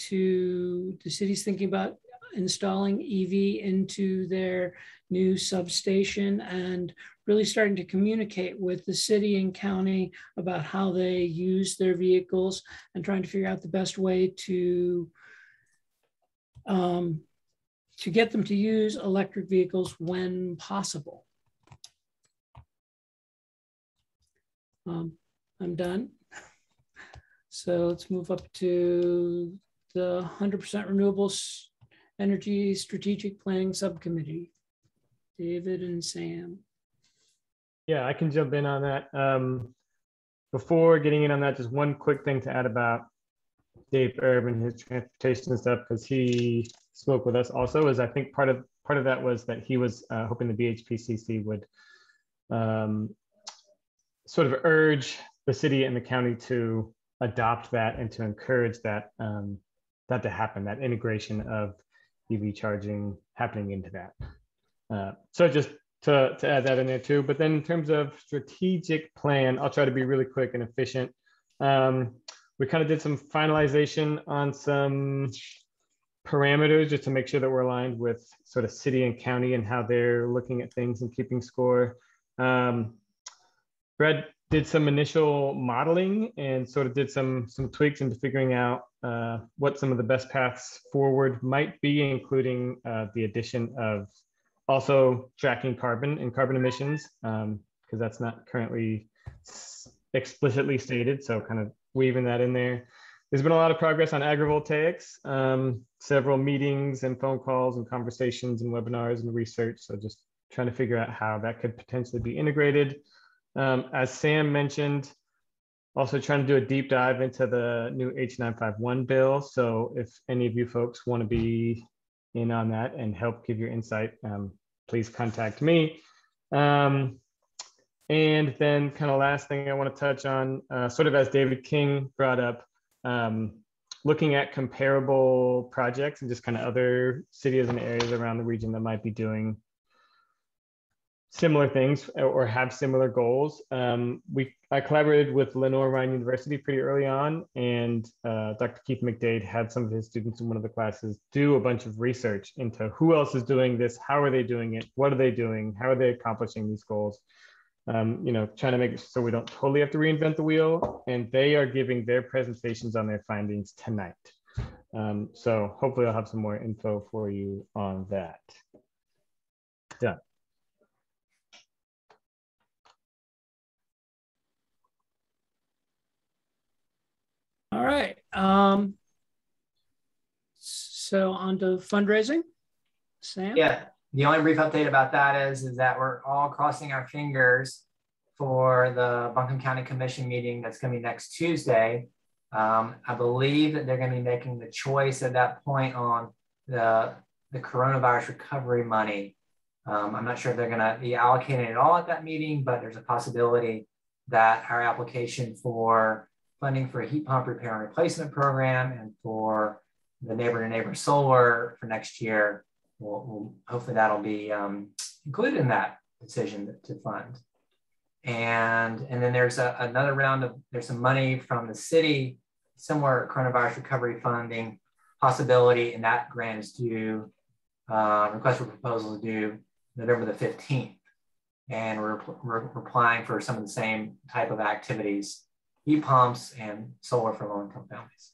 thinking about installing EV into their new substation and really starting to communicate with the city and county about how they use their vehicles and trying to figure out the best way to get them to use electric vehicles when possible. I'm done. So let's move up to the 100% renewables Energy Strategic Planning Subcommittee. David and Sam. Yeah, I can jump in on that. Before getting in on that, just one quick thing to add about Dave Erb and his transportation stuff, because he spoke with us also, is I think part of that was that he was hoping the BHPCC would sort of urge the city and the county to adopt that and to encourage that that to happen, that integration of EV charging happening into that. So just to add that in there too. But then in terms of strategic plan, I'll try to be really quick and efficient. We kind of did some finalization on some parameters just to make sure that we're aligned with sort of city and county and how they're looking at things and keeping score. Brad did some initial modeling and sort of did some tweaks into figuring out what some of the best paths forward might be, including the addition of also tracking carbon and carbon emissions, because that's not currently explicitly stated. So kind of weaving that in there. There's been a lot of progress on agrivoltaics, several meetings and phone calls and conversations and webinars and research. So just trying to figure out how that could potentially be integrated. As Sam mentioned, also trying to do a deep dive into the new H951 bill. So if any of you folks want to be in on that and help give your insight, please contact me. And then kind of last thing I want to touch on, sort of as David King brought up, looking at comparable projects and just kind of other cities and areas around the region that might be doing similar things or have similar goals. I collaborated with Lenore Ryan University pretty early on, and Dr. Keith McDade had some of his students in one of the classes do a bunch of research into who else is doing this, how are they doing it, what are they doing, how are they accomplishing these goals, you know, trying to make it so we don't totally have to reinvent the wheel. And they are giving their presentations on their findings tonight. So hopefully I'll have some more info for you on that. Done. All right. So on to fundraising. Sam? Yeah, the only brief update about that is that we're all crossing our fingers for the Buncombe County Commission meeting that's going to be next Tuesday. I believe that they're going to be making the choice at that point on the coronavirus recovery money. I'm not sure if they're going to be allocating it all at that meeting, but there's a possibility that our application for funding for a heat pump repair and replacement program and for the neighbor-to-neighbor solar for next year, hopefully that'll be included in that decision to fund. And then there's another round of, there's some money from the city, similar coronavirus recovery funding possibility, and that grant is due, request for proposal is due November the 15th. And we're applying for some of the same type of activities, heat pumps and solar for low-income families.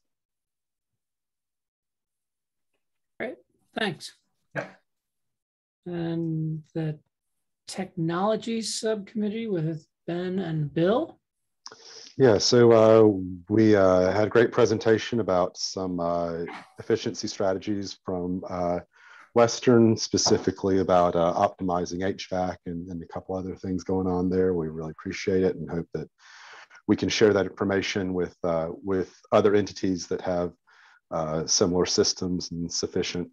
Great, thanks. Yep. And the technology subcommittee with Ben and Bill. Yeah, so we had a great presentation about some efficiency strategies from Western, specifically about optimizing HVAC and a couple other things going on there. We really appreciate it and hope that we can share that information with other entities that have similar systems and sufficient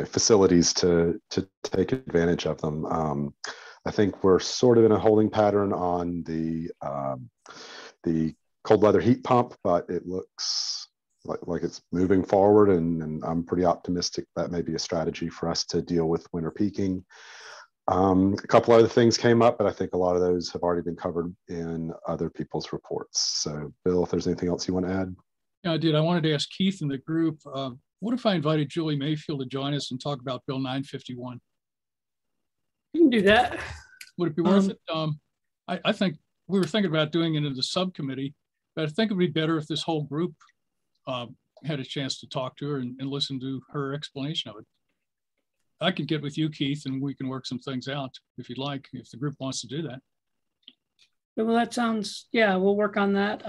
facilities to take advantage of them. I think we're sort of in a holding pattern on the cold weather heat pump, but it looks like it's moving forward, and I'm pretty optimistic that may be a strategy for us to deal with winter peaking. A couple other things came up, but I think a lot of those have already been covered in other people's reports. So Bill, if there's anything else you want to add? Yeah, I did. I wanted to ask Keith in the group, what if I invited Julie Mayfield to join us and talk about Bill 951? You can do that. Would it be worth it? I think we were thinking about doing it in the subcommittee, but I think it would be better if this whole group had a chance to talk to her and listen to her explanation of it. I could get with you, Keith, and we can work some things out if you'd like, if the group wants to do that. Well, that sounds, yeah, we'll work on that.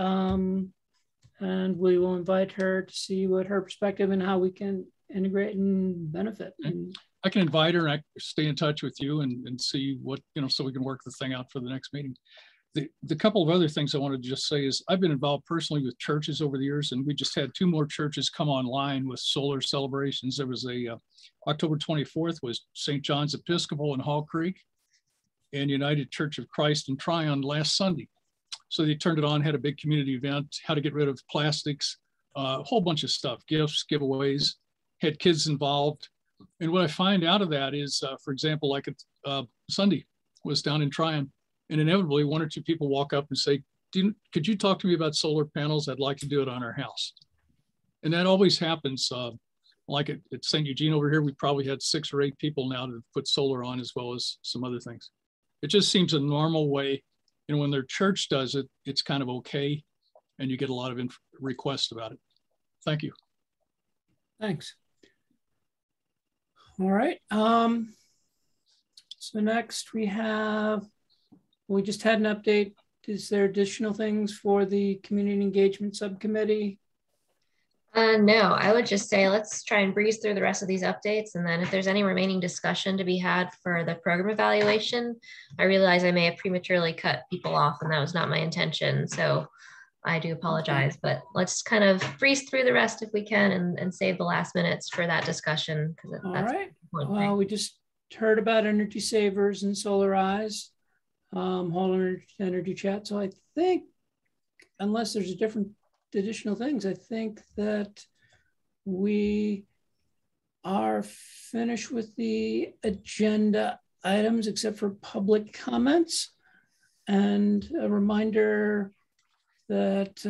And we will invite her to see what her perspective and how we can integrate and benefit. And I can invite her and I can stay in touch with you and see what, so we can work the thing out for the next meeting. The couple of other things I wanted to just say is I've been involved personally with churches over the years, and we just had 2 more churches come online with solar celebrations. There was October 24th was St. John's Episcopal in Hall Creek and United Church of Christ in Tryon last Sunday. So they turned it on, had a big community event, how to get rid of plastics, a whole bunch of stuff, gifts, giveaways, had kids involved. And what I find out of that is, for example, like Sunday was down in Tryon, and inevitably 1 or 2 people walk up and say, could you talk to me about solar panels? I'd like to do it on our house. And that always happens. Like at St. Eugene over here, we probably had 6 or 8 people now to put solar on, as well as some other things. It just seems a normal way. And when their church does it, it's kind of okay. And you get a lot of requests about it. Thank you. Thanks. All right. So next we just had an update. Is there additional things for the community engagement subcommittee? No, I would just say let's try and breeze through the rest of these updates. And then if there's any remaining discussion to be had for the program evaluation, I realize I may have prematurely cut people off and that was not my intention. So I do apologize, but let's kind of breeze through the rest if we can and save the last minutes for that discussion. All right. Well, we just heard about energy savers and Solarize, whole energy chat. So I think, unless there's additional things, I think that we are finished with the agenda items except for public comments. And a reminder that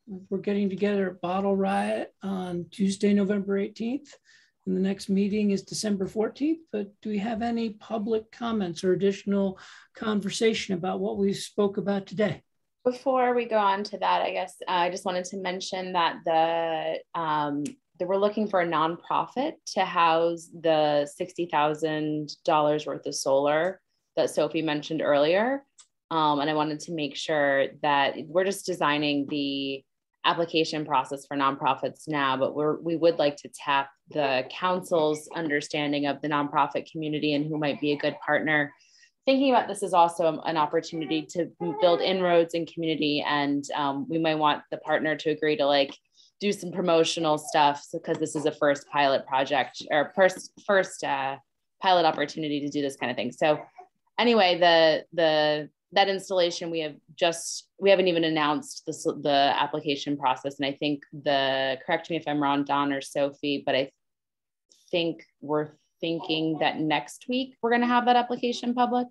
we're getting together at Bottle Riot on Tuesday, November 18th. And the next meeting is December 14th. But do we have any public comments or additional conversation about what we spoke about today? Before we go on to that, I guess I just wanted to mention that that we're looking for a nonprofit to house the $60,000 worth of solar that Sophie mentioned earlier. And I wanted to make sure that we're just designing the application process for nonprofits now, but we would like to tap the council's understanding of the nonprofit community and who might be a good partner thinking about this is also an opportunity to build inroads in community, and we might want the partner to agree to like do some promotional stuff because this is a first pilot project or first pilot opportunity to do this kind of thing. So anyway, that installation we haven't even announced the application process, and I think correct me if I'm wrong, Don or Sophie, but I think we're thinking that next week we're going to have that application public.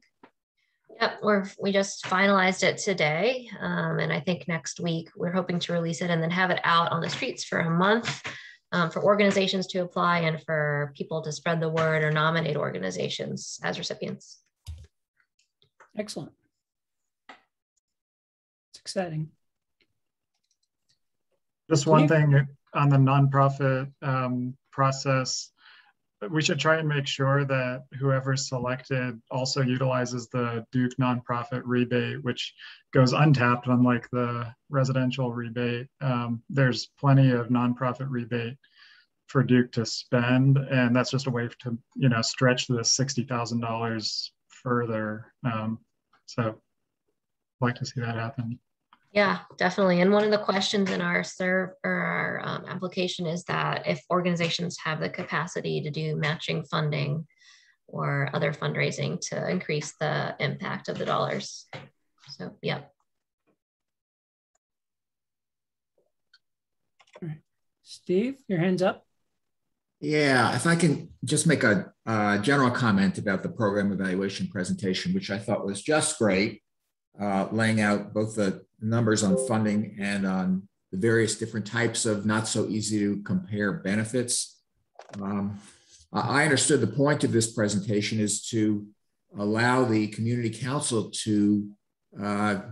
Yep, we just finalized it today, and I think next week we're hoping to release it and then have it out on the streets for a month for organizations to apply and for people to spread the word or nominate organizations as recipients. Excellent. It's exciting. Just one thing on the nonprofit process. We should try and make sure that whoever's selected also utilizes the Duke nonprofit rebate, which goes untapped, unlike the residential rebate. There's plenty of nonprofit rebate for Duke to spend, and that's just a way to stretch the $60,000 further. So I'd like to see that happen. Yeah, definitely. And one of the questions in our application is that if organizations have the capacity to do matching funding or other fundraising to increase the impact of the dollars. So, yeah. All right. Steve, your hand's up. Yeah, if I can just make a general comment about the program evaluation presentation, which I thought was just great, laying out both the numbers on funding and on the various different types of not so easy to compare benefits. I understood the point of this presentation is to allow the community council to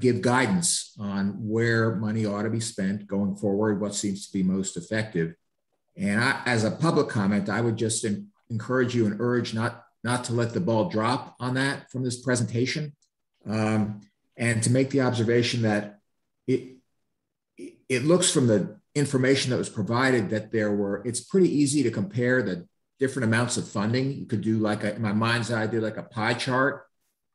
give guidance on where money ought to be spent going forward, what seems to be most effective. And as a public comment, I would just encourage you and urge not to let the ball drop on that from this presentation, and to make the observation that it looks from the information that was provided that it's pretty easy to compare the different amounts of funding. You could do in my mind's eye, I did like a pie chart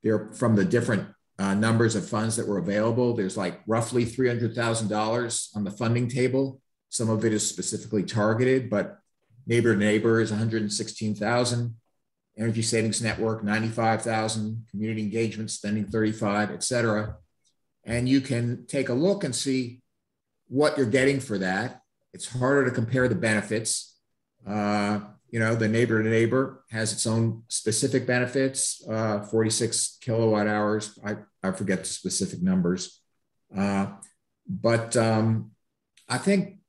there from the different numbers of funds that were available. There's like roughly $300,000 on the funding table. Some of it is specifically targeted, but Neighbor to Neighbor is 116,000, Energy Savings Network 95,000, community engagement spending 35, et cetera. And you can take a look and see what you're getting for that. It's harder to compare the benefits. The Neighbor to Neighbor has its own specific benefits, 46 kilowatt hours. I forget the specific numbers. But I think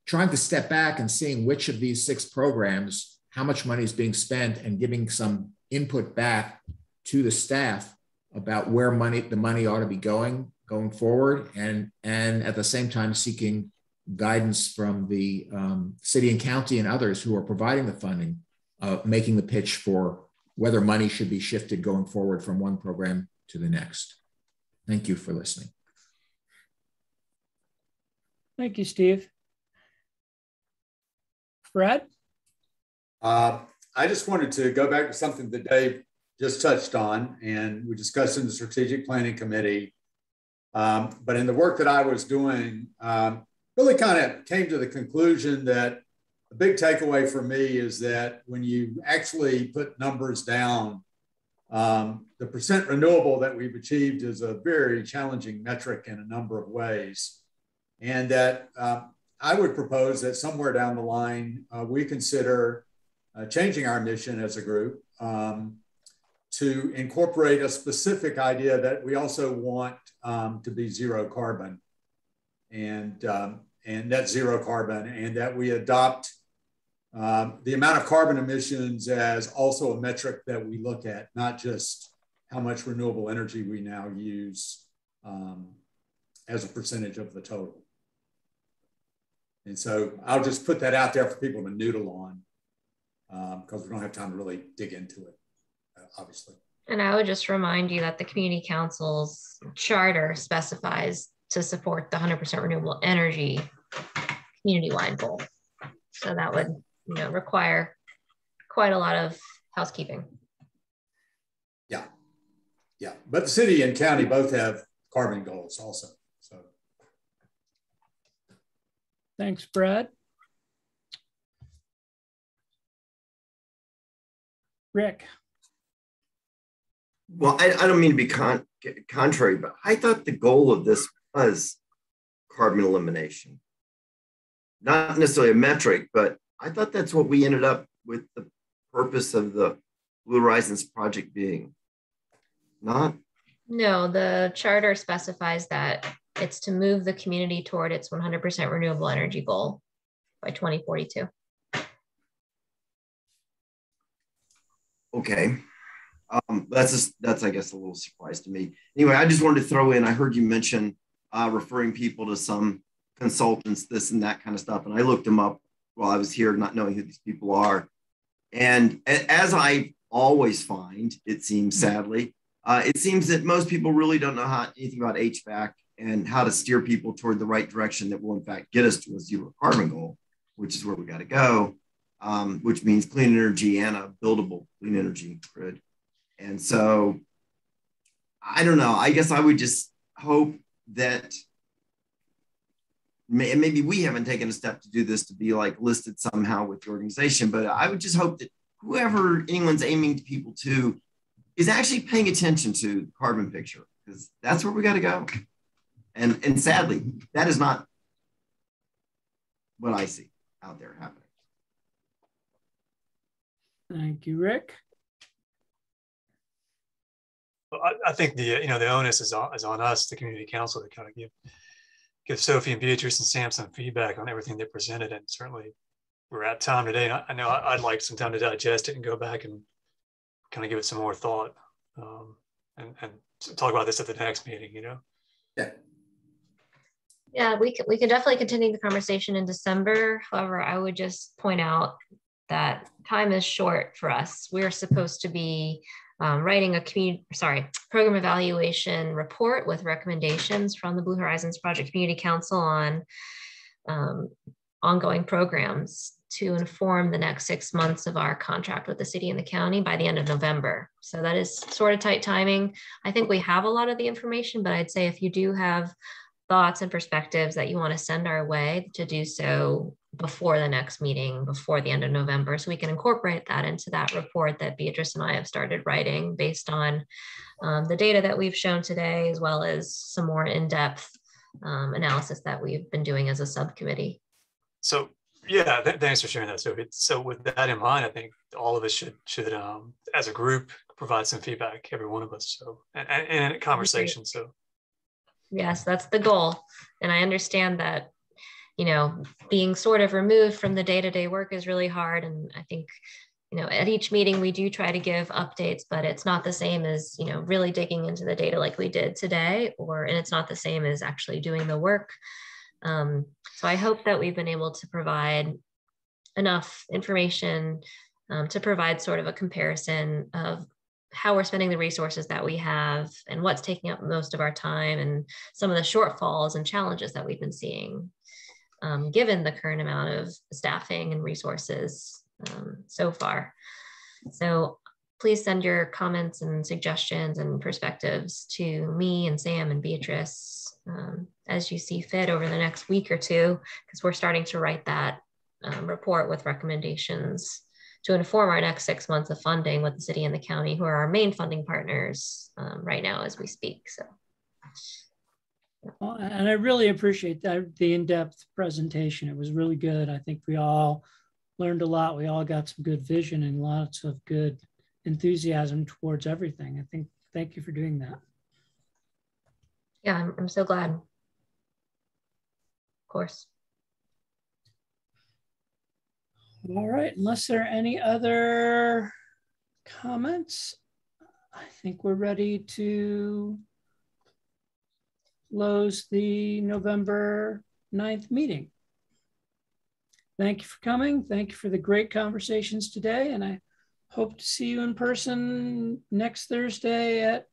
trying to step back and seeing which of these 6 programs, how much money is being spent, and giving some input back to the staff about where the money ought to be going forward, and at the same time seeking guidance from the city and county and others who are providing the funding, making the pitch for whether money should be shifted going forward from one program to the next. Thank you for listening. Thank you, Steve. Brad? I just wanted to go back to something that Dave just touched on, and we discussed in the strategic planning committee. But in the work that I was doing, really kind of came to the conclusion that the big takeaway for me is that when you actually put numbers down, the percent renewable that we've achieved is a very challenging metric in a number of ways. And that I would propose that somewhere down the line, we consider changing our mission as a group to incorporate a specific idea that we also want to be zero carbon and net zero carbon, and that we adopt the amount of carbon emissions as also a metric that we look at, not just how much renewable energy we now use as a percentage of the total. And so I'll just put that out there for people to noodle on because we don't have time to really dig into it, obviously. And I would just remind you that the Community Council's charter specifies to support the 100% renewable energy community-wide goal. So that would, require quite a lot of housekeeping. Yeah. Yeah, but the city and county both have carbon goals also. So, thanks, Brad. Rick. Well, I don't mean to be contrary, but I thought the goal of this was carbon elimination. Not necessarily a metric, but I thought that's what we ended up with the purpose of the Blue Horizons project being. Not? No, the charter specifies that it's to move the community toward its 100% renewable energy goal by 2042. Okay. That's I guess a little surprise to me. Anyway, I just wanted to throw in, I heard you mention referring people to some consultants, this and that kind of stuff. And I looked them up while I was here, not knowing who these people are. And as I always find, it seems sadly, it seems that most people really don't know anything about HVAC and how to steer people toward the right direction that will in fact get us to a zero carbon goal, which is where we got to go, which means clean energy and a buildable clean energy grid. And so, I don't know, I guess I would just hope that maybe we haven't taken a step to do this to be like listed somehow with the organization, but I would just hope that whoever anyone's aiming people to is actually paying attention to the carbon picture, because that's where we got to go. And sadly, that is not what I see out there happening. Thank you, Rick. Well, I think the onus is on us, the community council, to kind of give Sophie and Beatrice and Sam some feedback on everything they presented. And certainly we're at time today. And I know I'd like some time to digest it and go back and kind of give it some more thought and talk about this at the next meeting, Yeah. Yeah, we can definitely continue the conversation in December. However, I would just point out that time is short for us. We're supposed to be writing a program evaluation report with recommendations from the Blue Horizons Project Community Council on ongoing programs to inform the next 6 months of our contract with the city and the county by the end of November. So that is sort of tight timing. I think we have a lot of the information, but I'd say if you do have thoughts and perspectives that you want to send our way, to do so before the next meeting, before the end of November, so we can incorporate that into that report that Beatrice and I have started writing based on the data that we've shown today, as well as some more in-depth analysis that we've been doing as a subcommittee. So yeah, thanks for sharing that, Sophie. So with that in mind, I think all of us should as a group provide some feedback, every one of us. So and a conversation. So yes, that's the goal. And I understand that, being sort of removed from the day-to-day work is really hard. And I think, at each meeting we do try to give updates, but it's not the same as, really digging into the data like we did today, and it's not the same as actually doing the work. So I hope that we've been able to provide enough information to provide sort of a comparison of how we're spending the resources that we have and what's taking up most of our time and some of the shortfalls and challenges that we've been seeing, given the current amount of staffing and resources so far. So please send your comments and suggestions and perspectives to me and Sam and Beatrice as you see fit over the next week or two, because we're starting to write that report with recommendations to inform our next 6 months of funding with the city and the county, who are our main funding partners right now as we speak. So. Well, and I really appreciate that, the in-depth presentation. It was really good. I think we all learned a lot. We all got some good vision and lots of good enthusiasm towards everything. Thank you for doing that. Yeah, I'm so glad. Of course. All right, unless there are any other comments, I think we're ready to close the November 9th meeting. Thank you for coming. Thank you for the great conversations today. And I hope to see you in person next Thursday at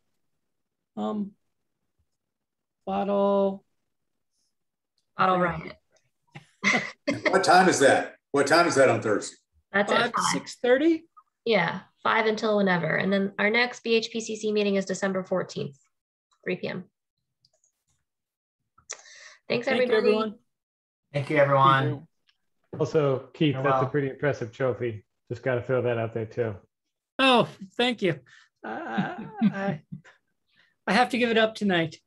Bottle Riot. What time is that? What time is that on Thursday? That's 5 to 6:30. Yeah, 5 until whenever. And then our next BHPCC meeting is December 14th, 3 p.m. Thanks, everybody. Thank you, everyone. Thank you, everyone. Also, Keith, You're that's a welcome. pretty impressive trophy. Just got to throw that out there too. Oh, thank you. I have to give it up tonight.